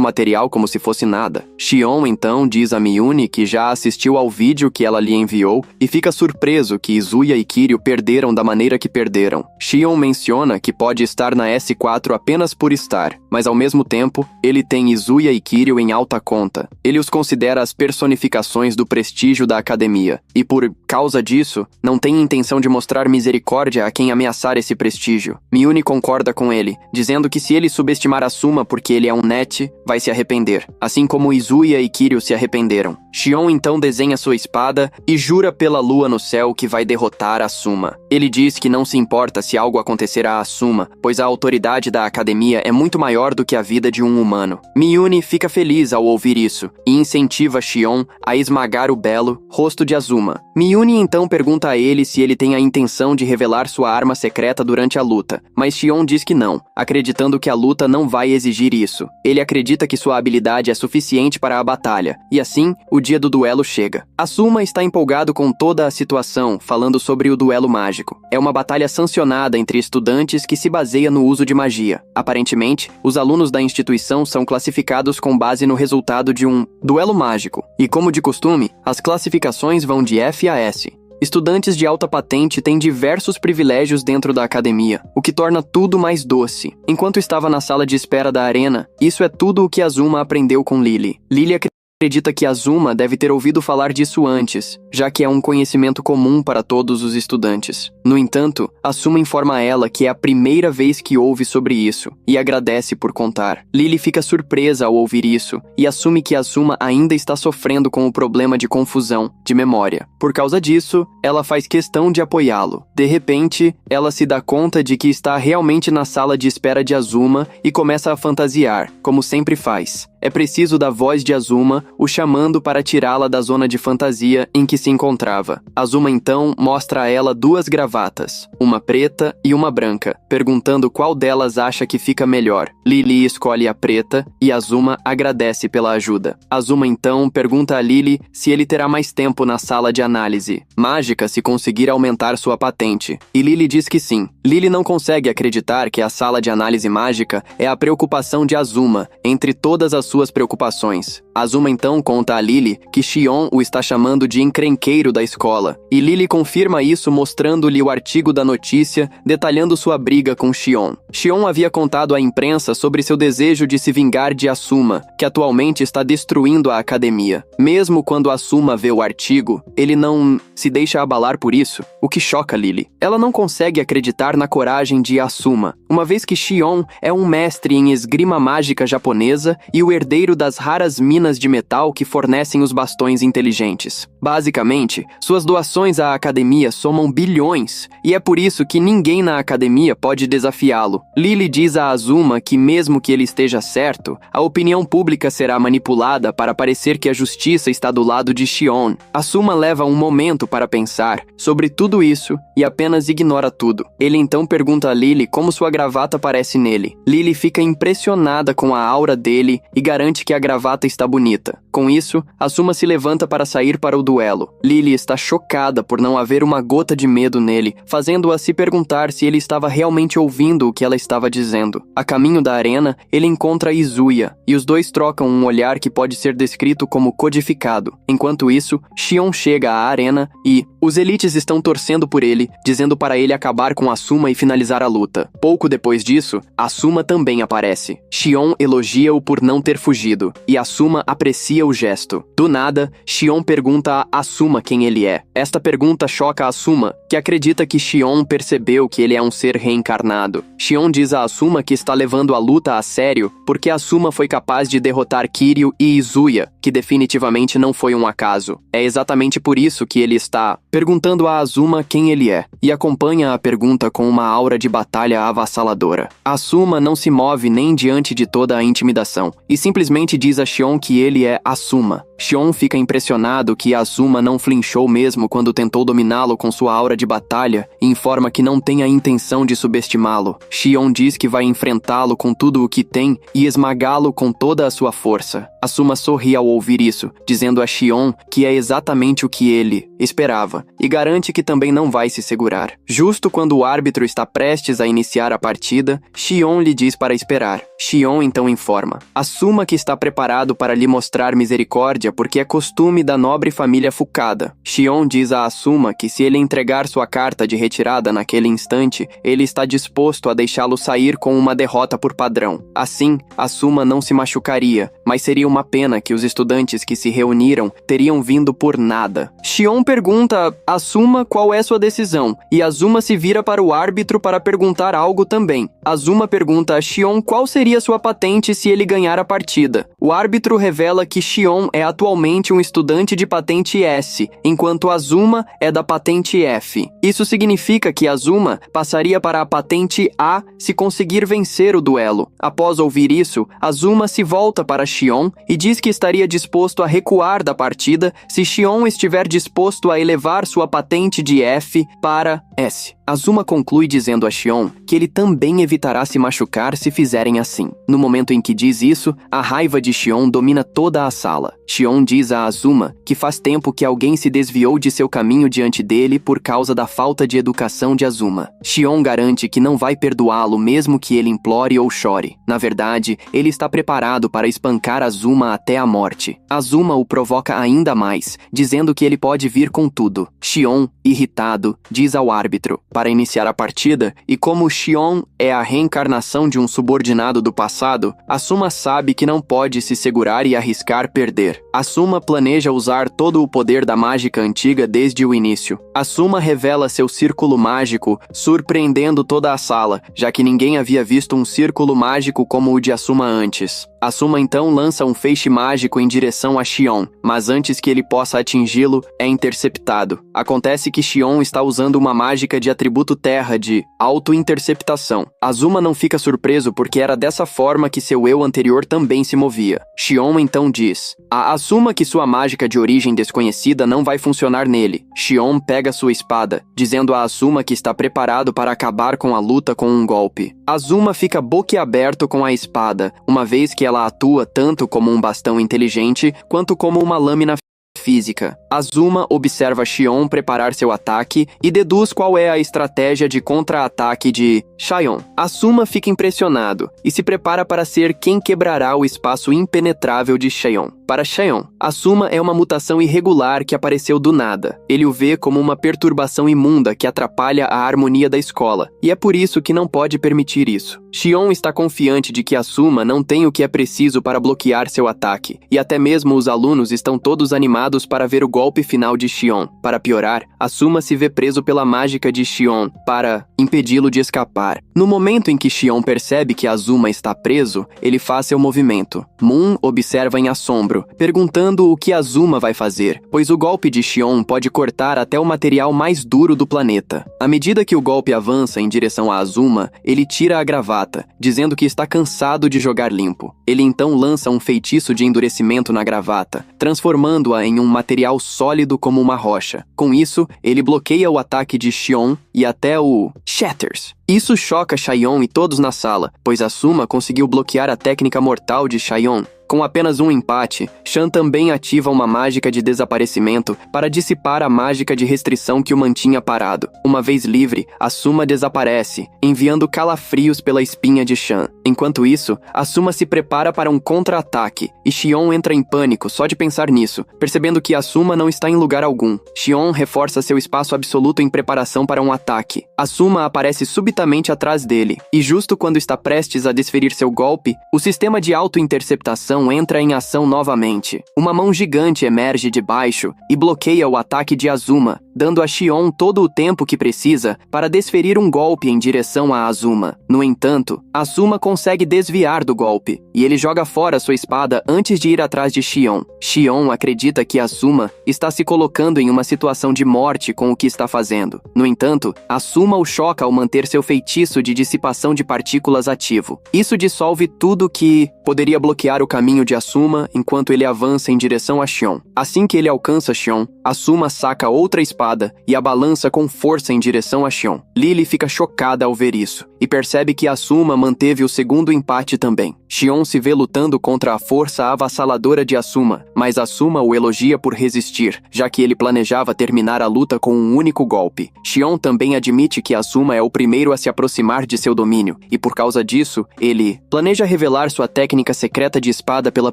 A: material como se fosse nada. Shion então diz a Miyuni que já assistiu ao vídeo que ela lhe enviou e fica surpreso que Izuya e Kiryu perderam da maneira que perderam. Shion menciona que pode estar na S4 apenas por estar, mas ao mesmo tempo, ele tem Izuya e Kiryu em alta conta. Ele os considera as personificações do prestígio da academia, e por causa disso, não tem intenção de mostrar misericórdia a quem ameaçar esse prestígio. Miyuni concorda com ele, dizendo que se ele subestimar Azuma porque ele é um net, vai se arrepender, assim como Izuya e Kiryu se arrependeram. Shion então desenha sua espada e jura pela lua no céu que vai derrotar Azuma. Ele diz que não se importa se algo acontecer a Azuma, pois a autoridade da academia é muito maior do que a vida de um humano. Miyuni fica feliz ao ouvir isso e incentiva Shion a esmagar o belo rosto de Azuma. Miyuni então pergunta a ele se ele tem a intenção de revelar sua arma secreta durante a luta, mas Shion diz que não, acreditando que a luta não vai exigir isso. Ele acredita que sua habilidade é suficiente para a batalha, e assim, o dia do duelo chega. Azuma está empolgado com toda a situação, falando sobre o duelo mágico. É uma batalha sancionada entre estudantes que se baseia no uso de magia. Aparentemente, os alunos da instituição são classificados com base no resultado de um duelo mágico, e como de costume, as classificações vão de F a S. Estudantes de alta patente têm diversos privilégios dentro da academia, o que torna tudo mais doce. Enquanto estava na sala de espera da arena, isso é tudo o que Azuma aprendeu com Lily. Lily acredita que Azuma deve ter ouvido falar disso antes, já que é um conhecimento comum para todos os estudantes. No entanto, Azuma informa a ela que é a primeira vez que ouve sobre isso, e agradece por contar. Lily fica surpresa ao ouvir isso, e assume que Azuma ainda está sofrendo com o problema de confusão de memória. Por causa disso, ela faz questão de apoiá-lo. De repente, ela se dá conta de que está realmente na sala de espera de Azuma e começa a fantasiar, como sempre faz. É preciso da voz de Azuma o chamando para tirá-la da zona de fantasia em que se encontrava. Azuma então mostra a ela duas gravatas, uma preta e uma branca, perguntando qual delas acha que fica melhor. Lily escolhe a preta e Azuma agradece pela ajuda. Azuma então pergunta a Lily se ele terá mais tempo na sala de análise mágica se conseguir aumentar sua patente, e Lily diz que sim. Lily não consegue acreditar que a sala de análise mágica é a preocupação de Azuma entre todas as suas preocupações. Azuma então conta a Lily que Shion o está chamando de encrenqueiro da escola, e Lily confirma isso mostrando-lhe o artigo da notícia detalhando sua briga com Shion. Shion havia contado à imprensa sobre seu desejo de se vingar de Asuma, que atualmente está destruindo a academia. Mesmo quando Asuma vê o artigo, ele não se deixa abalar por isso, o que choca Lily. Ela não consegue acreditar na coragem de Asuma, uma vez que Shion é um mestre em esgrima mágica japonesa e o herdeiro das raras minas de metal que fornecem os bastões inteligentes. Basicamente, suas doações à academia somam bilhões, e é por isso que ninguém na academia pode desafiá-lo. Lily diz a Azuma que mesmo que ele esteja certo, a opinião pública será manipulada para parecer que a justiça está do lado de Shion. Asuma leva um momento para pensar sobre tudo isso e apenas ignora tudo. Ele então pergunta a Lily como sua gravata parece nele. Lily fica impressionada com a aura dele e garante que a gravata está bonita. Com isso, Asuma se levanta para sair para o duelo. Lily está chocada por não haver uma gota de medo nele, fazendo-a se perguntar se ele estava realmente ouvindo o que ela estava dizendo. A caminho da arena, ele encontra Izuya, e os dois trocam um olhar que pode ser descrito como codificado. Enquanto isso, Shion chega à arena e os elites estão torcendo por ele, dizendo para ele acabar com Asuma e finalizar a luta. Pouco depois disso, Asuma também aparece. Shion elogia-o por não ter fugido, e Asuma aprecia o gesto. Do nada, Shion pergunta a Asuma quem ele é. Esta pergunta choca Asuma, que acredita que Shion percebeu que ele é um ser reencarnado. Shion diz a Asuma que está levando a luta a sério porque Asuma foi capaz de derrotar Kiryu e Izuya, que definitivamente não foi um acaso. É exatamente por isso que ele está perguntando a Azuma quem ele é, e acompanha a pergunta com uma aura de batalha avassaladora. Asuma não se move nem diante de toda a intimidação, e simplesmente diz a Shion que ele é Asuma. Shion fica impressionado que Asuma não flinchou mesmo quando tentou dominá-lo com sua aura de batalha e informa que não tem a intenção de subestimá-lo. Shion diz que vai enfrentá-lo com tudo o que tem e esmagá-lo com toda a sua força. Asuma sorri ao ouvir isso, dizendo a Shion que é exatamente o que ele esperava, e garante que também não vai se segurar. Justo quando o árbitro está prestes a iniciar a partida, Shion lhe diz para esperar. Shion então informa: Asuma que está preparado para lhe mostrar misericórdia porque é costume da nobre família Fukada. Shion diz a Asuma que se ele entregar sua carta de retirada naquele instante, ele está disposto a deixá-lo sair com uma derrota por padrão. Assim, Asuma não se machucaria, mas seria uma pena que os estudantes que se reuniram teriam vindo por nada. Shion pergunta a Asuma qual é sua decisão, e Azuma se vira para o árbitro para perguntar algo também. Azuma pergunta a Shion qual seria sua patente se ele ganhar a partida. O árbitro revela que Shion é atualmente um estudante de patente S, enquanto Azuma é da patente F. Isso significa que Azuma passaria para a patente A se conseguir vencer o duelo. Após ouvir isso, Azuma se volta para Shion e diz que estaria disposto a recuar da partida se Shion estiver disposto a elevar sua patente de F para S. Azuma conclui dizendo a Shion que ele também evitará se machucar se fizerem assim. No momento em que diz isso, a raiva de Shion domina toda a sala. Shion diz a Azuma que faz tempo que alguém se desviou de seu caminho diante dele por causa da falta de educação de Azuma. Shion garante que não vai perdoá-lo mesmo que ele implore ou chore. Na verdade, ele está preparado para espancar Azuma até a morte. Azuma o provoca ainda mais, dizendo que ele pode vir com tudo. Shion, irritado, diz ao árbitro para iniciar a partida, e como Shion é a reencarnação de um subordinado do passado, Asuma sabe que não pode se segurar e arriscar perder. Asuma planeja usar todo o poder da mágica antiga desde o início. Asuma revela seu círculo mágico, surpreendendo toda a sala, já que ninguém havia visto um círculo mágico como o de Asuma antes. Asuma então lança um feixe mágico em direção a Shion, mas antes que ele possa atingi-lo, é interceptado. Acontece que Shion está usando uma mágica de atributo terra de auto-interceptação. Azuma não fica surpreso porque era dessa forma que seu eu anterior também se movia. Shion então diz a Asuma que sua mágica de origem desconhecida não vai funcionar nele. Shion pega sua espada, dizendo a Asuma que está preparado para acabar com a luta com um golpe. Azuma fica boquiaberto com a espada, uma vez que ela atua tanto como um bastão inteligente quanto como uma lâmina física. Azuma observa Xion preparar seu ataque e deduz qual é a estratégia de contra-ataque de Xion. Asuma fica impressionado e se prepara para ser quem quebrará o espaço impenetrável de Xion. Para Xion, Asuma é uma mutação irregular que apareceu do nada. Ele o vê como uma perturbação imunda que atrapalha a harmonia da escola, e é por isso que não pode permitir isso. Xion está confiante de que Asuma não tem o que é preciso para bloquear seu ataque, e até mesmo os alunos estão todos animados para ver o golpe final de Xion. Para piorar, Asuma se vê preso pela mágica de Xion para impedi-lo de escapar. No momento em que Xion percebe que Azuma está preso, ele faz seu movimento. Moon observa em assombro, perguntando o que Azuma vai fazer, pois o golpe de Xion pode cortar até o material mais duro do planeta. À medida que o golpe avança em direção a Azuma, ele tira a gravata, dizendo que está cansado de jogar limpo. Ele então lança um feitiço de endurecimento na gravata, transformando-a em um material sólido como uma rocha. Com isso, ele bloqueia o ataque de Xion e até o Shatters. Isso choca Xion e todos na sala, pois Asuma conseguiu bloquear a técnica mortal de Xion. Com apenas um empate, Shan também ativa uma mágica de desaparecimento para dissipar a mágica de restrição que o mantinha parado. Uma vez livre, Asuma desaparece, enviando calafrios pela espinha de Shan. Enquanto isso, Asuma se prepara para um contra-ataque, e Xion entra em pânico só de pensar nisso, percebendo que Asuma não está em lugar algum. Xion reforça seu espaço absoluto em preparação para um ataque. Asuma aparece subitamente atrás dele, e justo quando está prestes a desferir seu golpe, o sistema de auto-interceptação entra em ação novamente. Uma mão gigante emerge de baixo e bloqueia o ataque de Azuma, dando a Xion todo o tempo que precisa para desferir um golpe em direção a Azuma. No entanto, Azuma consegue desviar do golpe, e ele joga fora sua espada antes de ir atrás de Xion. Xion acredita que Azuma está se colocando em uma situação de morte com o que está fazendo. No entanto, Azuma o choca ao manter seu feitiço de dissipação de partículas ativo. Isso dissolve tudo que poderia bloquear o caminho de Asuma enquanto ele avança em direção a Xion. Assim que ele alcança Xion, Asuma saca outra espada e a balança com força em direção a Xion. Lily fica chocada ao ver isso e percebe que Asuma manteve o segundo empate também. Xion se vê lutando contra a força avassaladora de Asuma, mas Asuma o elogia por resistir, já que ele planejava terminar a luta com um único golpe. Xion também admite que Asuma é o primeiro a se aproximar de seu domínio, e por causa disso, ele planeja revelar sua técnica secreta de espada pela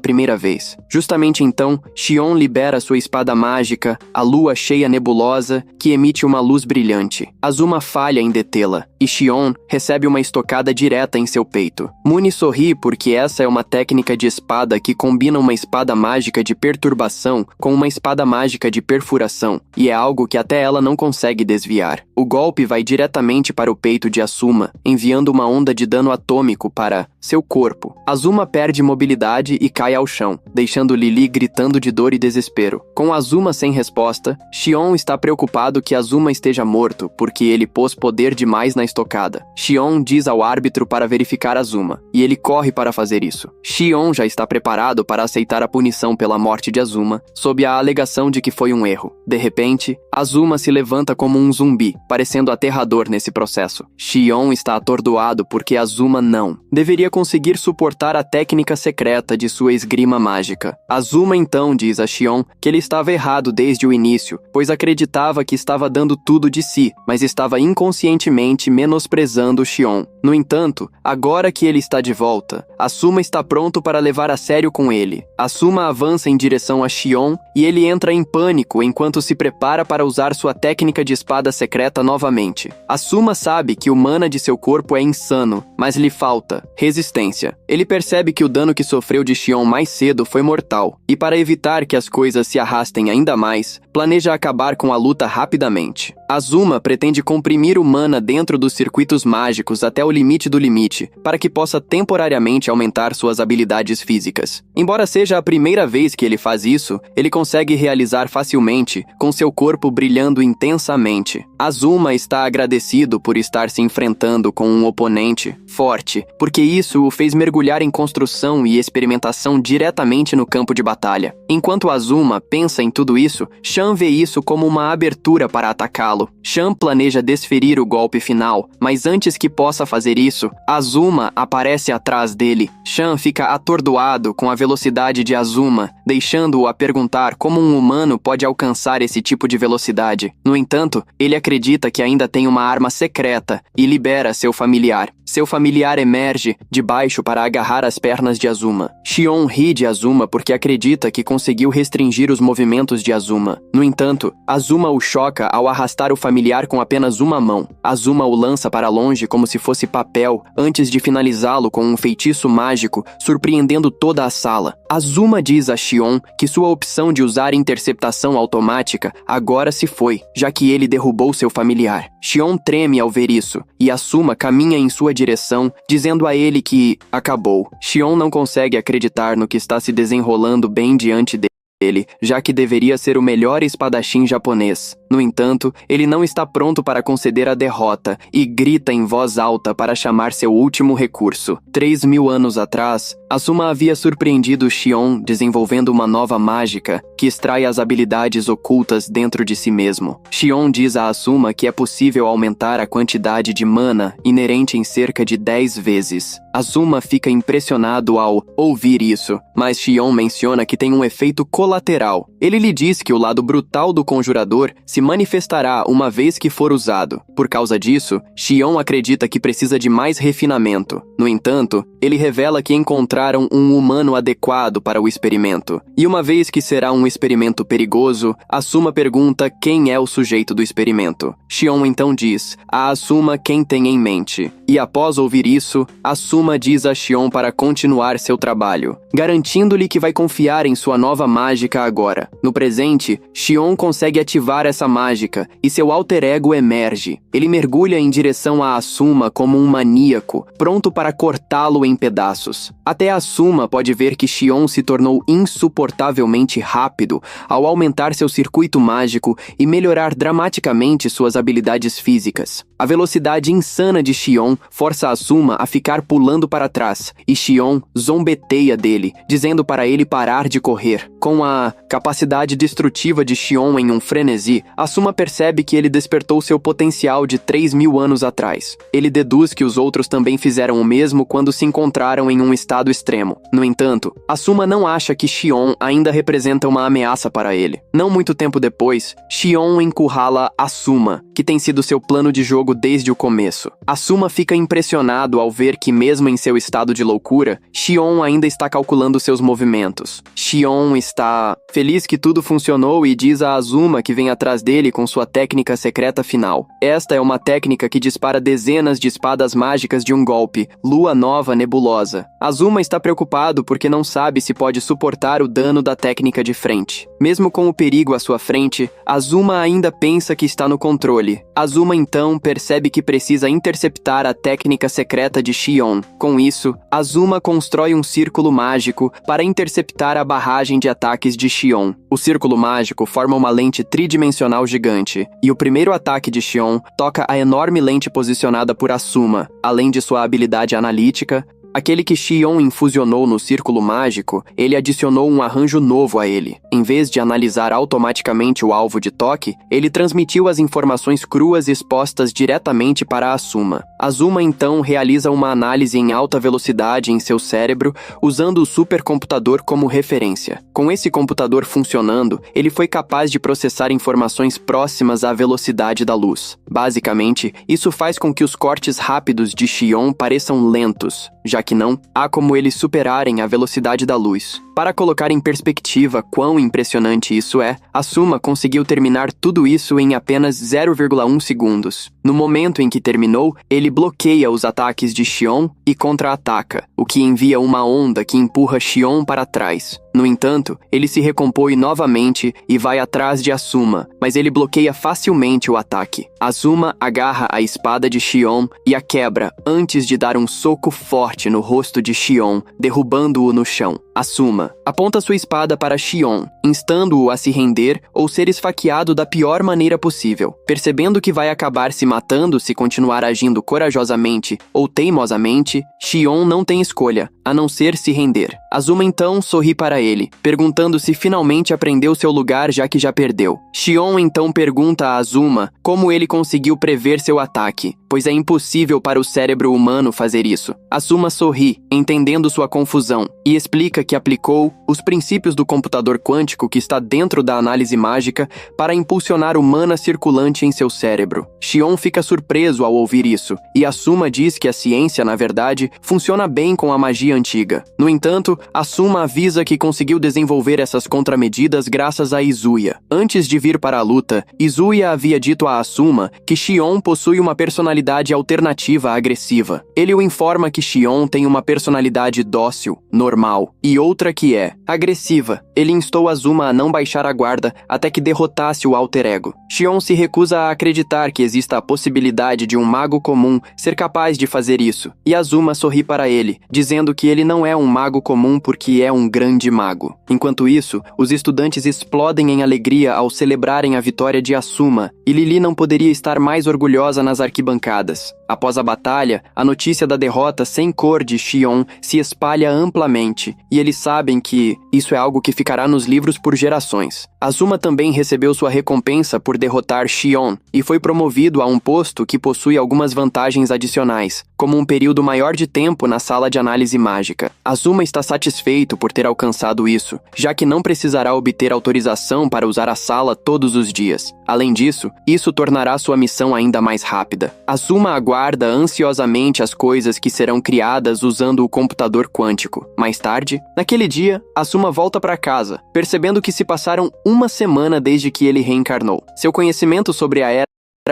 A: primeira vez. Justamente então, Xion libera sua espada mágica, a lua cheia nebulosa, que emite uma luz brilhante. Azuma falha em detê-la, e Xion recebe uma estocada direta em seu peito. Muni sorri porque essa é uma técnica de espada que combina uma espada mágica de perturbação com uma espada mágica de perfuração, e é algo que até ela não consegue desviar. O golpe vai diretamente para o peito de Asuma, enviando uma onda de dano atômico para seu corpo. Azuma perde mobilidade e cai ao chão, deixando Lily gritando de dor e desespero. Com Azuma sem resposta, Xion está preocupado que Azuma esteja morto, porque ele pôs poder demais na estocada. Xion diz ao árbitro para verificar Azuma, e ele corre para fazer isso. Xion já está preparado para aceitar a punição pela morte de Azuma, sob a alegação de que foi um erro. De repente, Azuma se levanta como um zumbi, parecendo aterrador nesse processo. Xion está atordoado porque Azuma não deveria conseguir suportar a técnica secreta de sua esgrima mágica. Azuma então diz a Xion que ele estava errado desde o início, pois acreditava que estava dando tudo de si, mas estava inconscientemente menosprezando Xion. No entanto, agora que ele está de volta, Asuma está pronto para levar a sério com ele. Asuma avança em direção a Xion e ele entra em pânico enquanto se prepara para usar sua técnica de espada secreta novamente. Asuma sabe que o mana de seu corpo é insano, mas lhe falta resistência. Ele percebe que o dano que sofreu de Xion mais cedo foi mortal, e para evitar que as coisas se arrastem ainda mais, planeja acabar com a luta rapidamente. Azuma pretende comprimir o mana dentro dos circuitos mágicos até o limite do limite, para que possa temporariamente aumentar suas habilidades físicas. Embora seja a primeira vez que ele faz isso, ele consegue realizar facilmente, com seu corpo brilhando intensamente. Azuma está agradecido por estar se enfrentando com um oponente forte, porque isso o fez mergulhar em construção e experimentação diretamente no campo de batalha. Enquanto Azuma pensa em tudo isso, Shan vê isso como uma abertura para atacá-lo. derrotá-lo. Shan planeja desferir o golpe final, mas antes que possa fazer isso, Azuma aparece atrás dele. Shan fica atordoado com a velocidade de Azuma, deixando-o a perguntar como um humano pode alcançar esse tipo de velocidade. No entanto, ele acredita que ainda tem uma arma secreta e libera seu familiar. Seu familiar emerge de baixo para agarrar as pernas de Azuma. Shion ri de Azuma porque acredita que conseguiu restringir os movimentos de Azuma. No entanto, Azuma o choca ao arrastar o familiar com apenas uma mão. Azuma o lança para longe como se fosse papel, antes de finalizá-lo com um feitiço mágico, surpreendendo toda a sala. Azuma diz a Shion que sua opção de usar interceptação automática agora se foi, já que ele derrubou seu familiar. Shion treme ao ver isso, e Asuma caminha em sua direção, dizendo a ele que acabou. Shion não consegue acreditar no que está se desenrolando bem diante dele, já que deveria ser o melhor espadachim japonês. No entanto, ele não está pronto para conceder a derrota e grita em voz alta para chamar seu último recurso. 3.000 anos atrás, Asuma havia surpreendido Shion desenvolvendo uma nova mágica que extrai as habilidades ocultas dentro de si mesmo. Shion diz a Asuma que é possível aumentar a quantidade de mana inerente em cerca de 10 vezes. Asuma fica impressionado ao ouvir isso, mas Shion menciona que tem um efeito colateral. Ele lhe diz que o lado brutal do conjurador se manifestará uma vez que for usado. Por causa disso, Shion acredita que precisa de mais refinamento. No entanto, ele revela que encontraram um humano adequado para o experimento. E uma vez que será um experimento perigoso, Asuma pergunta quem é o sujeito do experimento. Shion então diz a Asuma quem tem em mente. E após ouvir isso, Asuma diz a Shion para continuar seu trabalho, garantindo-lhe que vai confiar em sua nova mágica agora. No presente, Shion consegue ativar essa mágica e seu alter ego emerge. Ele mergulha em direção a Asuma como um maníaco, pronto para cortá-lo em pedaços. Até Asuma pode ver que Shion se tornou insuportavelmente rápido ao aumentar seu circuito mágico e melhorar dramaticamente suas habilidades físicas. A velocidade insana de Shion força Asuma a ficar pulando para trás, e Shion zombeteia dele, dizendo para ele parar de correr. Com a capacidade destrutiva de Shion em um frenesi, Asuma percebe que ele despertou seu potencial de 3.000 anos atrás. Ele deduz que os outros também fizeram o mesmo quando se encontraram em um estado extremo. No entanto, Asuma não acha que Shion ainda representa uma ameaça para ele. Não muito tempo depois, Shion encurrala Asuma, que tem sido seu plano de jogo desde o começo. Asuma fica impressionado ao ver que mesmo em seu estado de loucura, Shion ainda está calculando seus movimentos. Shion está feliz que tudo funcionou e diz a Azuma que vem atrás dele com sua técnica secreta final. Esta é uma técnica que dispara dezenas de espadas mágicas de um golpe, lua nova nebulosa. Azuma está preocupado porque não sabe se pode suportar o dano da técnica de frente. Mesmo com o perigo à sua frente, Azuma ainda pensa que está no controle. Azuma então percebe que precisa interceptar a técnica secreta de Shion. Com isso, Azuma constrói um círculo mágico para interceptar a barragem de ataques de Shion. O círculo mágico forma uma lente tridimensional gigante, e o primeiro ataque de Shion toca a enorme lente posicionada por Asuma. Além de sua habilidade analítica, aquele que Shion infusionou no círculo mágico, ele adicionou um arranjo novo a ele. Em vez de analisar automaticamente o alvo de toque, ele transmitiu as informações cruas expostas diretamente para Asuma. Azuma então realiza uma análise em alta velocidade em seu cérebro, usando o supercomputador como referência. Com esse computador funcionando, ele foi capaz de processar informações próximas à velocidade da luz. Basicamente, isso faz com que os cortes rápidos de Shion pareçam lentos, já que não há como eles superarem a velocidade da luz. Para colocar em perspectiva quão impressionante isso é, Asuma conseguiu terminar tudo isso em apenas 0,1 segundos. No momento em que terminou, ele bloqueia os ataques de Shion e contra-ataca, o que envia uma onda que empurra Shion para trás. No entanto, ele se recompõe novamente e vai atrás de Asuma, mas ele bloqueia facilmente o ataque. Asuma agarra a espada de Shion e a quebra antes de dar um soco forte no rosto de Shion, derrubando-o no chão. Asuma, Azuma aponta sua espada para Shion, instando-o a se render ou ser esfaqueado da pior maneira possível. Percebendo que vai acabar se matando se continuar agindo corajosamente ou teimosamente, Shion não tem escolha, a não ser se render. Azuma então sorri para ele, perguntando se finalmente aprendeu seu lugar já que já perdeu. Shion então pergunta a Azuma como ele conseguiu prever seu ataque, pois é impossível para o cérebro humano fazer isso. Azuma sorri, entendendo sua confusão, e explica que aplicou os princípios do computador quântico que está dentro da análise mágica para impulsionar o mana circulante em seu cérebro. Shion fica surpreso ao ouvir isso, e Azuma diz que a ciência, na verdade, funciona bem com a magia antiga. No entanto, Azuma avisa que conseguiu desenvolver essas contramedidas graças a Izuya. Antes de vir para a luta, Izuya havia dito a Azuma que Shion possui uma personalidade alternativa agressiva. Ele o informa que Shion tem uma personalidade dócil, normal, e outra que é agressiva. Ele instou Azuma a não baixar a guarda até que derrotasse o alter ego. Shion se recusa a acreditar que exista a possibilidade de um mago comum ser capaz de fazer isso, e Azuma sorri para ele, dizendo que ele não é um mago comum porque é um grande mago. Enquanto isso, os estudantes explodem em alegria ao celebrarem a vitória de Azuma, e Lili não poderia estar mais orgulhosa nas arquibancadas. Após a batalha, a notícia da derrota sem cor de Shion se espalha amplamente, e eles sabem que isso é algo que ficará nos livros por gerações. Azuma também recebeu sua recompensa por derrotar Shion, e foi promovido a um posto que possui algumas vantagens adicionais, como um período maior de tempo na sala de análise mágica. Azuma está satisfeito por ter alcançado isso, já que não precisará obter autorização para usar a sala todos os dias. Além disso, isso tornará sua missão ainda mais rápida. Azuma aguarda ansiosamente as coisas que serão criadas usando o computador quântico. Mais tarde, naquele dia, Azuma volta para casa, percebendo que se passaram uma semana desde que ele reencarnou. Seu conhecimento sobre a era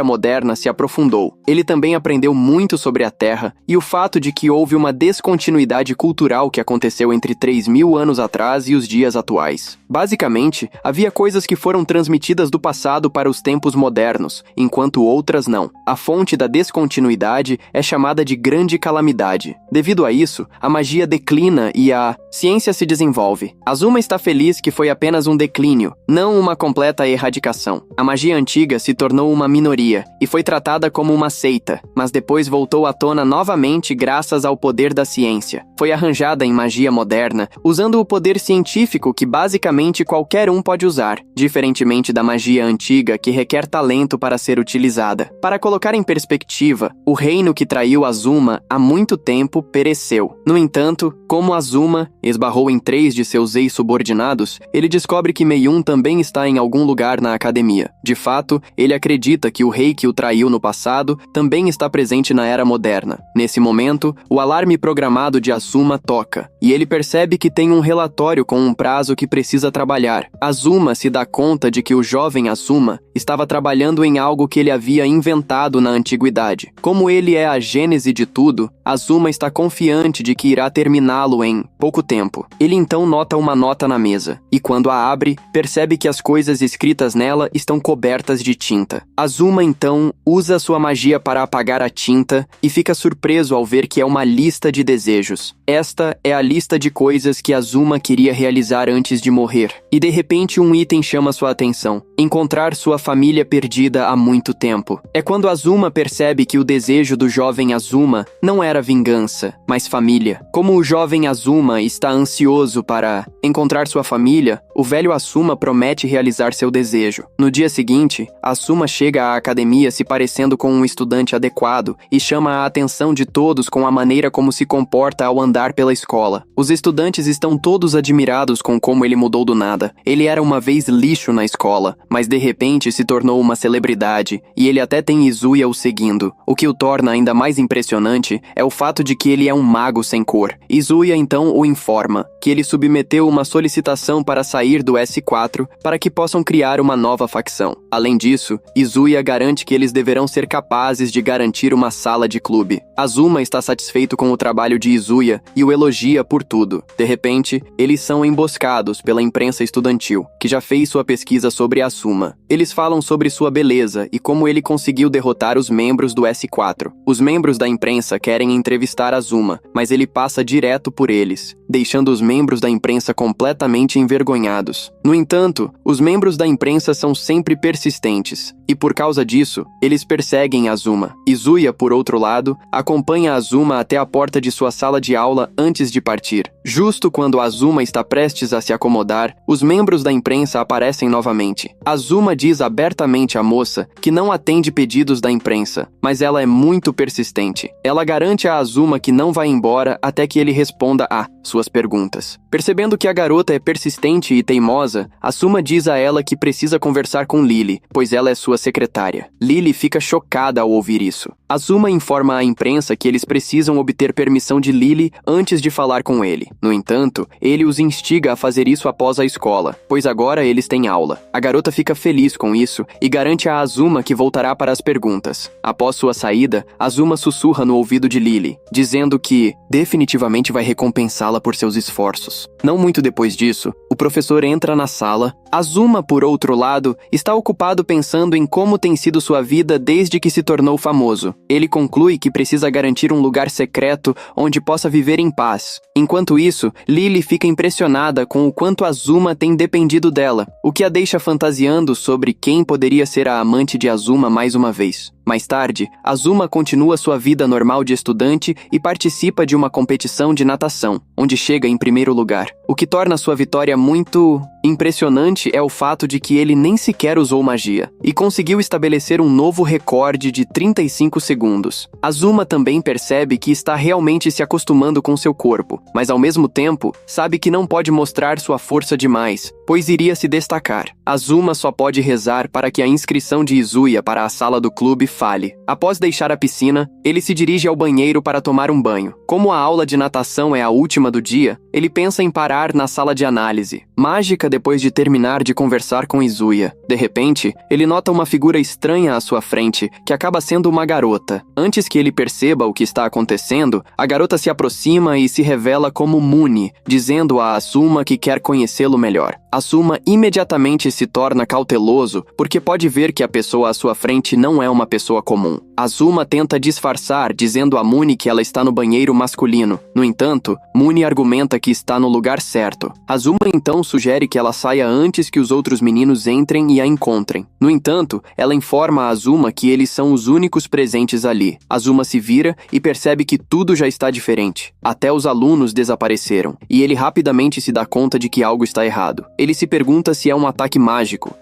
A: moderna se aprofundou. Ele também aprendeu muito sobre a Terra e o fato de que houve uma descontinuidade cultural que aconteceu entre 3.000 anos atrás e os dias atuais. Basicamente, havia coisas que foram transmitidas do passado para os tempos modernos, enquanto outras não. A fonte da descontinuidade é chamada de Grande Calamidade. Devido a isso, a magia declina e a ciência se desenvolve. Azuma está feliz que foi apenas um declínio, não uma completa erradicação. A magia antiga se tornou uma minoria e foi tratada como uma seita, mas depois voltou à tona novamente graças ao poder da ciência. Foi arranjada em magia moderna, usando o poder científico que basicamente qualquer um pode usar, diferentemente da magia antiga que requer talento para ser utilizada. Para colocar em perspectiva, o reino que traiu Azuma há muito tempo pereceu. No entanto, como Azuma esbarrou em 3 de seus ex-subordinados, ele descobre que Mei-un também está em algum lugar na academia. De fato, ele acredita que o rei que o traiu no passado também está presente na era moderna. Nesse momento, o alarme programado de Azuma toca, e ele percebe que tem um relatório com um prazo que precisa trabalhar. Azuma se dá conta de que o jovem Azuma estava trabalhando em algo que ele havia inventado na antiguidade. Como ele é a gênese de tudo, Azuma está confiante de que irá terminá-lo em pouco tempo. Ele então nota uma nota na mesa, e quando a abre, percebe que as coisas escritas nela estão cobertas de tinta. Azuma então usa sua magia para apagar a tinta e fica surpreso ao ver que é uma lista de desejos. Esta é a lista de coisas que Azuma queria realizar antes de morrer. E de repente um item chama sua atenção: encontrar sua família perdida há muito tempo. É quando Azuma percebe que o desejo do jovem Azuma não era vingança, mas família. Como o jovem Azuma está ansioso para encontrar sua família, o velho Azuma promete realizar seu desejo. No dia seguinte, Azuma chega à academia se parecendo com um estudante adequado e chama a atenção de todos com a maneira como se comporta ao andar pela escola. Os estudantes estão todos admirados com como ele mudou do nada. Ele era uma vez lixo na escola, mas de repente se tornou uma celebridade, e ele até tem Izuya o seguindo. O que o torna ainda mais impressionante é o fato de que ele é um mago sem cor. Izuya então o informa que ele submeteu uma solicitação para sair do S4 para que possam criar uma nova facção. Além disso, Izuya garante que eles deverão ser capazes de garantir uma sala de clube. Azuma está satisfeito com o trabalho de Izuya e o elogia por tudo. De repente, eles são emboscados pela imprensa estudantil estudantil, que já fez sua pesquisa sobre Asuma. Eles falam sobre sua beleza e como ele conseguiu derrotar os membros do S4. Os membros da imprensa querem entrevistar Asuma, mas ele passa direto por eles, deixando os membros da imprensa completamente envergonhados. No entanto, os membros da imprensa são sempre persistentes, e por causa disso, eles perseguem Asuma. Izuya, por outro lado, acompanha Asuma até a porta de sua sala de aula antes de partir. Justo quando Asuma está prestes a se acomodar, os membros da imprensa aparecem novamente. Asuma diz abertamente à moça que não atende pedidos da imprensa, mas ela é muito persistente. Ela garante a Asuma que não vai embora até que ele responda a suas perguntas. Percebendo que a garota é persistente e teimosa, Asuma diz a ela que precisa conversar com Lily, pois ela é sua secretária. Lily fica chocada ao ouvir isso. Asuma informa à imprensa que eles precisam obter permissão de Lily antes de falar com ele. No entanto, ele os instiga a fazer isso após a escola, pois agora eles têm aula. A garota fica feliz com isso e garante a Asuma que voltará para as perguntas. Após sua saída, Asuma sussurra no ouvido de Lily, dizendo que definitivamente vai recompensá-la por seus esforços. Não muito depois disso, o professor entra na sala. Asuma, por outro lado, está ocupado pensando em como tem sido sua vida desde que se tornou famoso. Ele conclui que precisa garantir um lugar secreto onde possa viver em paz. Enquanto isso, Lily fica impressionada com o quanto Asuma tem dependido dela, o que a deixa fantasiando sobre quem poderia ser a amante de Asuma mais uma vez. Mais tarde, Asuma continua sua vida normal de estudante e participa de uma competição de natação, onde chega em primeiro lugar. O que torna sua vitória muito impressionante é o fato de que ele nem sequer usou magia, e conseguiu estabelecer um novo recorde de 35 segundos. Asuma também percebe que está realmente se acostumando com seu corpo, mas ao mesmo tempo, sabe que não pode mostrar sua força demais, pois iria se destacar. Asuma só pode rezar para que a inscrição de Izuya para a sala do clube falhe. Após deixar a piscina, ele se dirige ao banheiro para tomar um banho. Como a aula de natação é a última do dia, ele pensa em parar na sala de análise, mágica depois de terminar de conversar com Izuya. De repente, ele nota uma figura estranha à sua frente, que acaba sendo uma garota. Antes que ele perceba o que está acontecendo, a garota se aproxima e se revela como Muni, dizendo a Asuma que quer conhecê-lo melhor. Asuma imediatamente se torna cauteloso porque pode ver que a pessoa à sua frente não é uma pessoa comum. Asuma tenta disfarçar, dizendo a Muni que ela está no banheiro masculino. No entanto, Muni argumenta que está no lugar certo. Asuma então sugere que ela saia antes que os outros meninos entrem e a encontrem. No entanto, ela informa a Asuma que eles são os únicos presentes ali. Asuma se vira e percebe que tudo já está diferente. Até os alunos desapareceram, e ele rapidamente se dá conta de que algo está errado. Ele se pergunta se é um ataque mágico,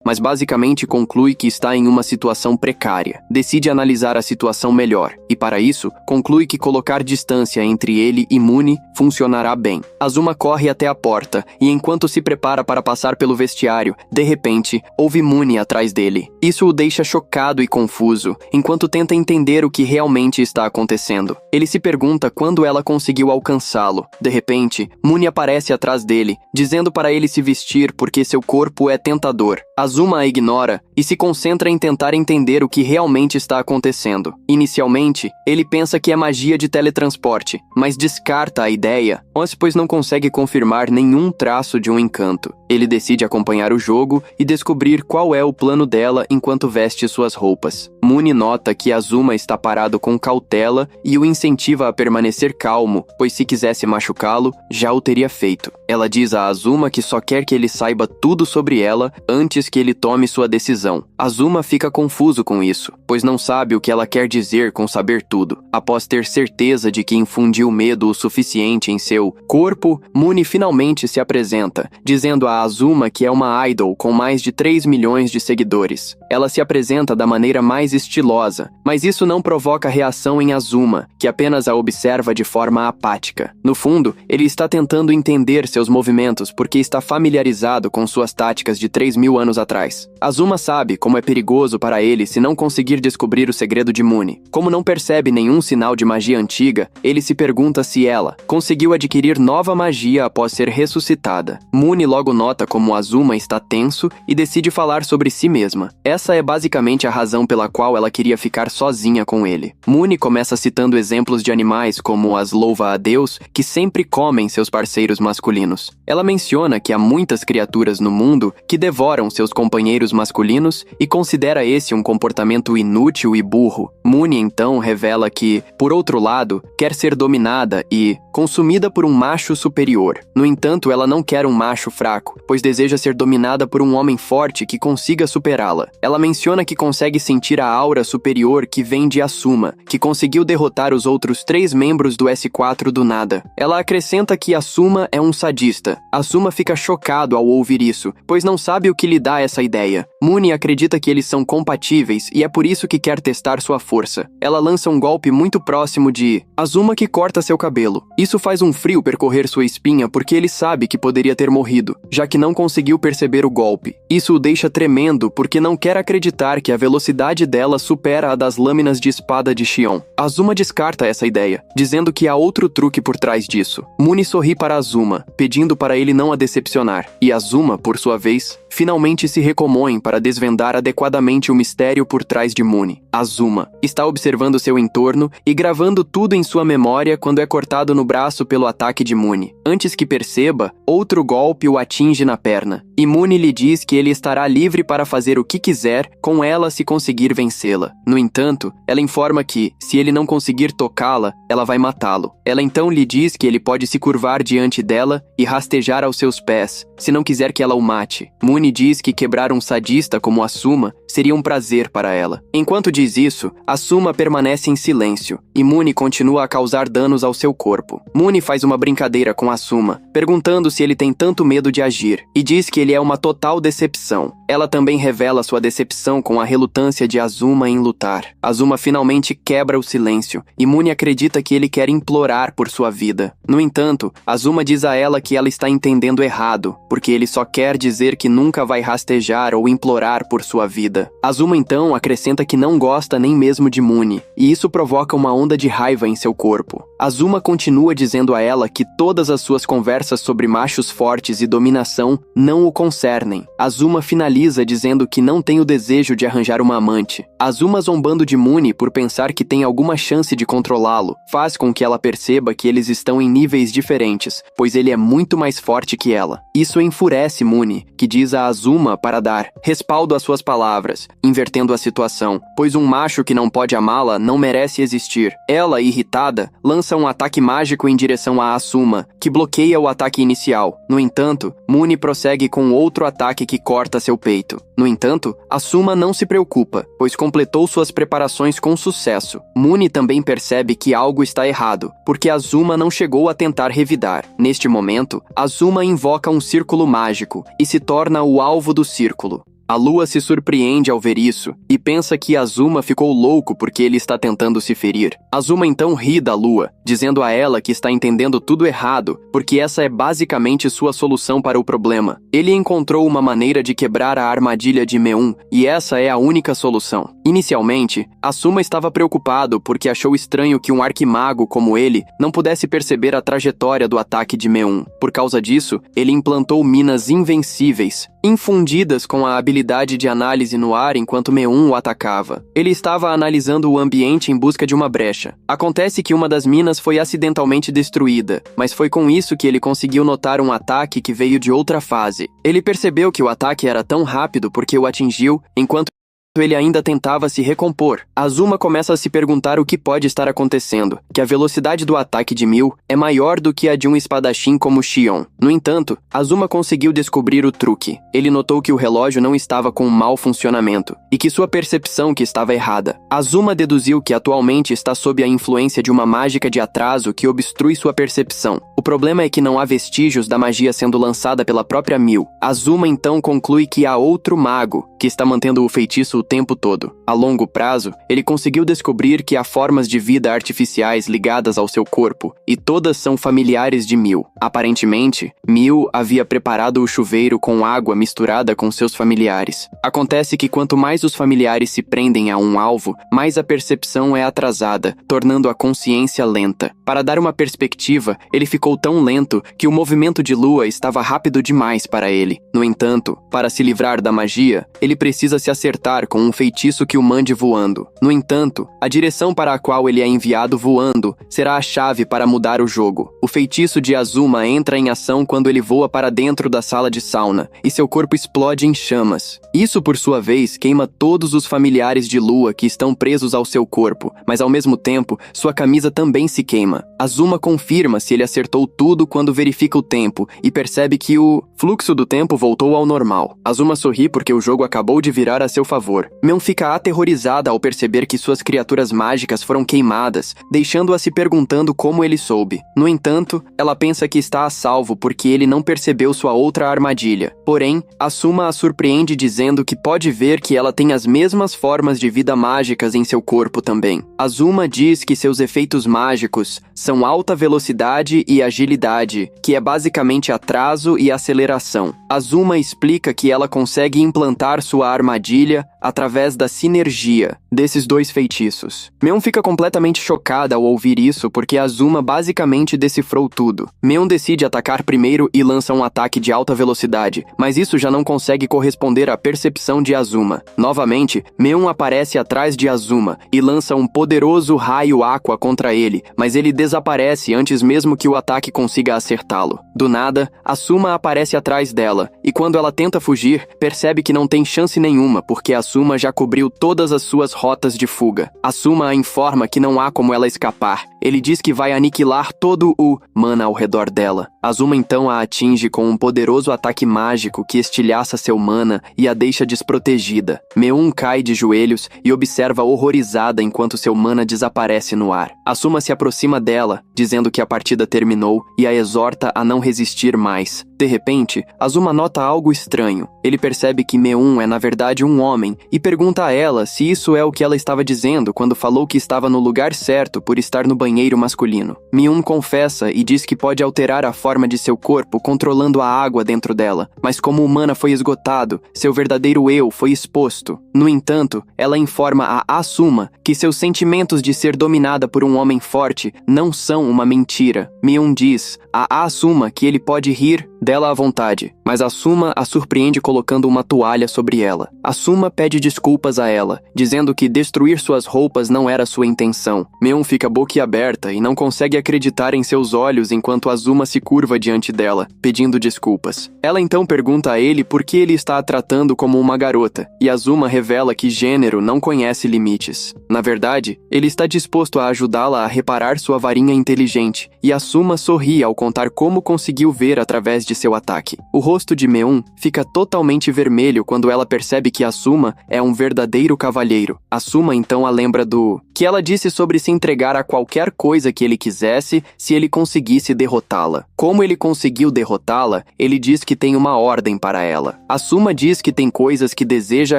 A: mas basicamente conclui que está em uma situação precária. Decide analisar a situação melhor, e para isso, conclui que colocar distância entre ele e Muni funcionará bem. Asuma corre até a porta, e enquanto se prepara para passar pelo vestiário, de repente, ouve Muni atrás dele. Isso o deixa chocado e confuso, enquanto tenta entender o que realmente está acontecendo. Ele se pergunta quando ela conseguiu alcançá-lo. De repente, Muni aparece atrás dele, dizendo para ele se vestir porque seu corpo é tentador. Asuma a ignora e se concentra em tentar entender o que realmente está acontecendo. Inicialmente, ele pensa que é magia de teletransporte, mas descarta a ideia, pois não consegue confirmar nenhum traço de um encanto. Ele decide acompanhar o jogo e descobrir qual é o plano dela enquanto veste suas roupas. Muni nota que Asuma está parado com cautela e o incentiva a permanecer calmo, pois se quisesse machucá-lo, já o teria feito. Ela diz a Asuma que só quer que ele saiba tudo sobre ela antes que ele tome sua decisão. Asuma fica confuso com isso, pois não sabe o que ela quer dizer com saber tudo. Após ter certeza de que infundiu medo o suficiente em seu corpo, Muni finalmente se apresenta, dizendo a Asuma que é uma idol com mais de 3 milhões de seguidores. Ela se apresenta da maneira mais estilosa, mas isso não provoca reação em Asuma, que apenas a observa de forma apática. No fundo, ele está tentando entender seus movimentos porque está familiarizado com suas táticas de 3.000 anos atrás. Asuma sabe como é perigoso para ele se não conseguir descobrir o segredo de Muni. Como não percebe nenhum sinal de magia antiga, ele se pergunta se ela conseguiu adquirir nova magia após ser ressuscitada. Muni logo nota como Asuma está tenso e decide falar sobre si mesma. Essa é basicamente a razão pela qual qual ela queria ficar sozinha com ele. Muni começa citando exemplos de animais como as louva-a-Deus, que sempre comem seus parceiros masculinos. Ela menciona que há muitas criaturas no mundo que devoram seus companheiros masculinos e considera esse um comportamento inútil e burro. Muni então revela que, por outro lado, quer ser dominada e consumida por um macho superior. No entanto, ela não quer um macho fraco, pois deseja ser dominada por um homem forte que consiga superá-la. Ela menciona que consegue sentir a aura superior que vem de Asuma, que conseguiu derrotar os outros 3 membros do S4 do nada. Ela acrescenta que Asuma é um sadista. Asuma fica chocado ao ouvir isso, pois não sabe o que lhe dá essa ideia. Muni acredita que eles são compatíveis e é por isso que quer testar sua força. Ela lança um golpe muito próximo de Asuma, que corta seu cabelo. Isso faz um frio percorrer sua espinha porque ele sabe que poderia ter morrido, já que não conseguiu perceber o golpe. Isso o deixa tremendo porque não quer acreditar que a velocidade dela supera a das lâminas de espada de Shion. Azuma descarta essa ideia, dizendo que há outro truque por trás disso. Muni sorri para Azuma, pedindo para ele não a decepcionar, e Azuma, por sua vez, finalmente se recompõe para desvendar adequadamente o mistério por trás de Muni. Azuma está observando seu entorno e gravando tudo em sua memória quando é cortado no braço pelo ataque de Muni. Antes que perceba, outro golpe o atinge na perna, e Muni lhe diz que ele estará livre para fazer o que quiser com ela se conseguir vencê-la. No entanto, ela informa que, se ele não conseguir tocá-la, ela vai matá-lo. Ela então lhe diz que ele pode se curvar diante dela e rastejar aos seus pés, se não quiser que ela o mate. Muni diz que quebrar um sadista como Asuma seria um prazer para ela. Enquanto diz isso, Asuma permanece em silêncio, e Muni continua a causar danos ao seu corpo. Muni faz uma brincadeira com Asuma, perguntando se ele tem tanto medo de agir, e diz que ele é uma total decepção. Ela também revela sua decepção com a relutância de Azuma em lutar. Azuma finalmente quebra o silêncio, e Muni acredita que ele quer implorar por sua vida. No entanto, Azuma diz a ela que ela está entendendo errado, porque ele só quer dizer que nunca vai rastejar ou implorar por sua vida. Azuma então acrescenta que não gosta nem mesmo de Muni, e isso provoca uma onda de raiva em seu corpo. Azuma continua dizendo a ela que todas as suas conversas sobre machos fortes e dominação não o concernem. Azuma finaliza dizendo que não tem o desejo de arranjar uma amante. Azuma, zombando de Muni por pensar que tem alguma chance de controlá-lo, faz com que ela perceba que eles estão em níveis diferentes, pois ele é muito mais forte que ela. Isso enfurece Muni, que diz a Azuma para dar respaldo às suas palavras, invertendo a situação, pois um macho que não pode amá-la não merece existir. Ela, irritada, lança um ataque mágico em direção a Asuma, que bloqueia o ataque inicial. No entanto, Muni prossegue com outro ataque que corta seu peito. No entanto, Asuma não se preocupa, pois completou suas preparações com sucesso. Muni também percebe que algo está errado, porque Azuma não chegou a tentar revidar. Neste momento, Azuma invoca um círculo mágico e se torna o alvo do círculo. A lua se surpreende ao ver isso e pensa que Azuma ficou louco porque ele está tentando se ferir. Azuma então ri da lua, dizendo a ela que está entendendo tudo errado, porque essa é basicamente sua solução para o problema. Ele encontrou uma maneira de quebrar a armadilha de Meun, e essa é a única solução. Inicialmente, Asuma estava preocupado porque achou estranho que um arquimago como ele não pudesse perceber a trajetória do ataque de Meun. Por causa disso, ele implantou minas invencíveis, infundidas com a habilidade de análise no ar enquanto Meun o atacava. Ele estava analisando o ambiente em busca de uma brecha. Acontece que uma das minas foi acidentalmente destruída, mas foi com isso que ele conseguiu notar um ataque que veio de outra fase. Ele percebeu que o ataque era tão rápido porque o atingiu enquanto ele ainda tentava se recompor. Azuma começa a se perguntar o que pode estar acontecendo, que a velocidade do ataque de Mil é maior do que a de um espadachim como Shion. No entanto, Azuma conseguiu descobrir o truque. Ele notou que o relógio não estava com um mau funcionamento, e que sua percepção que estava errada. Azuma deduziu que atualmente está sob a influência de uma mágica de atraso que obstrui sua percepção. O problema é que não há vestígios da magia sendo lançada pela própria Mil. Azuma então conclui que há outro mago que está mantendo o feitiço o tempo todo. A longo prazo, ele conseguiu descobrir que há formas de vida artificiais ligadas ao seu corpo, e todas são familiares de Mil. Aparentemente, Mil havia preparado o chuveiro com água misturada com seus familiares. Acontece que quanto mais os familiares se prendem a um alvo, mais a percepção é atrasada, tornando a consciência lenta. Para dar uma perspectiva, ele ficou tão lento que o movimento de Lua estava rápido demais para ele. No entanto, para se livrar da magia, ele precisa se acertar com um feitiço que o mande voando. No entanto, a direção para a qual ele é enviado voando será a chave para mudar o jogo. O feitiço de Azuma entra em ação quando ele voa para dentro da sala de sauna, e seu corpo explode em chamas. Isso, por sua vez, queima todos os familiares de Lua que estão presos ao seu corpo, mas ao mesmo tempo, sua camisa também se queima. Azuma confirma se ele acertou tudo quando verifica o tempo e percebe que o fluxo do tempo voltou ao normal. Azuma sorri porque o jogo acabou de virar a seu favor. Meon fica aterrorizada ao perceber que suas criaturas mágicas foram queimadas, deixando-a se perguntando como ele soube. No entanto, ela pensa que está a salvo porque ele não percebeu sua outra armadilha. Porém, Asuma a surpreende dizendo que pode ver que ela tem as mesmas formas de vida mágicas em seu corpo também. Azuma diz que seus efeitos mágicos são alta velocidade e agilidade, que é basicamente atraso e aceleração. Azuma explica que ela consegue implantar sua armadilha através da sinergia desses dois feitiços. Meon fica completamente chocada ao ouvir isso porque Azuma basicamente decifrou tudo. Meon decide atacar primeiro e lança um ataque de alta velocidade, mas isso já não consegue corresponder à percepção de Azuma. Novamente, Meon aparece atrás de Azuma e lança um poderoso raio aqua contra ele, mas ele desaparece antes mesmo que o ataque consiga acertá-lo. Do nada, Asuma aparece atrás dela, e quando ela tenta fugir, percebe que não tem chance nenhuma porque Asuma já cobriu todas as suas rotas de fuga. Asuma a informa que não há como ela escapar. Ele diz que vai aniquilar todo o mana ao redor dela. Azuma então a atinge com um poderoso ataque mágico que estilhaça seu mana e a deixa desprotegida. Meon cai de joelhos e observa horrorizada enquanto seu mana desaparece no ar. Asuma se aproxima dela, dizendo que a partida terminou e a exorta a não resistir mais. De repente, Azuma nota algo estranho. Ele percebe que Meon é na verdade um homem e pergunta a ela se isso é o que ela estava dizendo quando falou que estava no lugar certo por estar no banheiro masculino. Meon confessa e diz que pode alterar a forma de seu corpo controlando a água dentro dela, mas como o mana foi esgotado, seu verdadeiro eu foi exposto. No entanto, ela informa a Asuma que seus sentimentos de ser dominada por um homem forte não são uma mentira. Meon diz a Asuma que ele pode rir dela à vontade, mas Asuma a surpreende colocando uma toalha sobre ela. Asuma pede desculpas a ela, dizendo que destruir suas roupas não era sua intenção. Meon fica boquiaberta e não consegue acreditar em seus olhos enquanto Azuma se curva diante dela, pedindo desculpas. Ela então pergunta a ele por que ele está a tratando como uma garota, e Azuma revela que gênero não conhece limites. Na verdade, ele está disposto a ajudá-la a reparar sua varinha inteligente, e Asuma sorri ao contar como conseguiu ver através de seu ataque. O rosto de Meon fica totalmente vermelho quando ela percebe que Asuma é um verdadeiro cavalheiro. Asuma então a lembra do que ela disse sobre se entregar a qualquer coisa que ele quisesse se ele conseguisse derrotá-la. Como ele conseguiu derrotá-la, ele diz que tem uma ordem para ela. Asuma diz que tem coisas que deseja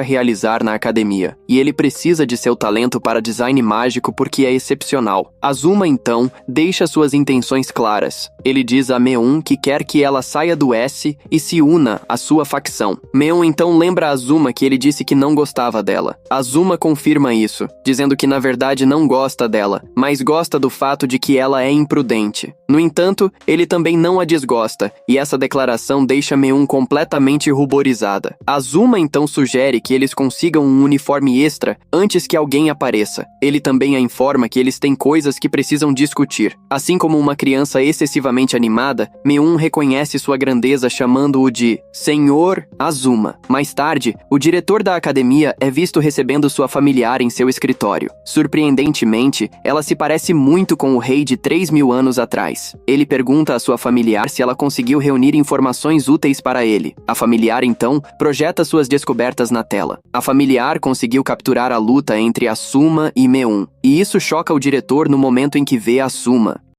A: realizar na academia, e ele precisa de seu talento para design mágico porque é excepcional. Azuma então deixa suas intenções claras. Ele diz a Meon que quer que ela saia do S e se una à sua facção. Meon então lembra a Azuma que ele disse que não gostava dela. Azuma confirma isso, dizendo que na verdade não gosta dela, mas gosta do fato de que ela é imprudente. No entanto, ele também não a desgosta, e essa declaração deixa Meon completamente ruborizada. Azuma então sugere que eles consigam um uniforme extra antes que alguém apareça. Ele também a informa que eles têm coisas que precisam discutir. Assim como uma criança excessivamente animada, Meon reconhece sua grandeza chamando-o de Senhor Azuma. Mais tarde, o diretor da academia é visto recebendo sua familiar em seu escritório. Surpreendentemente, ela se parece muito com o rei de 3.000 anos atrás. Ele pergunta à sua familiar se ela conseguiu reunir informações úteis para ele. A familiar, então, projeta suas descobertas na tela. A familiar conseguiu capturar a luta entre Asuma e Meon, e isso choca o diretor no momento em que vê Asuma.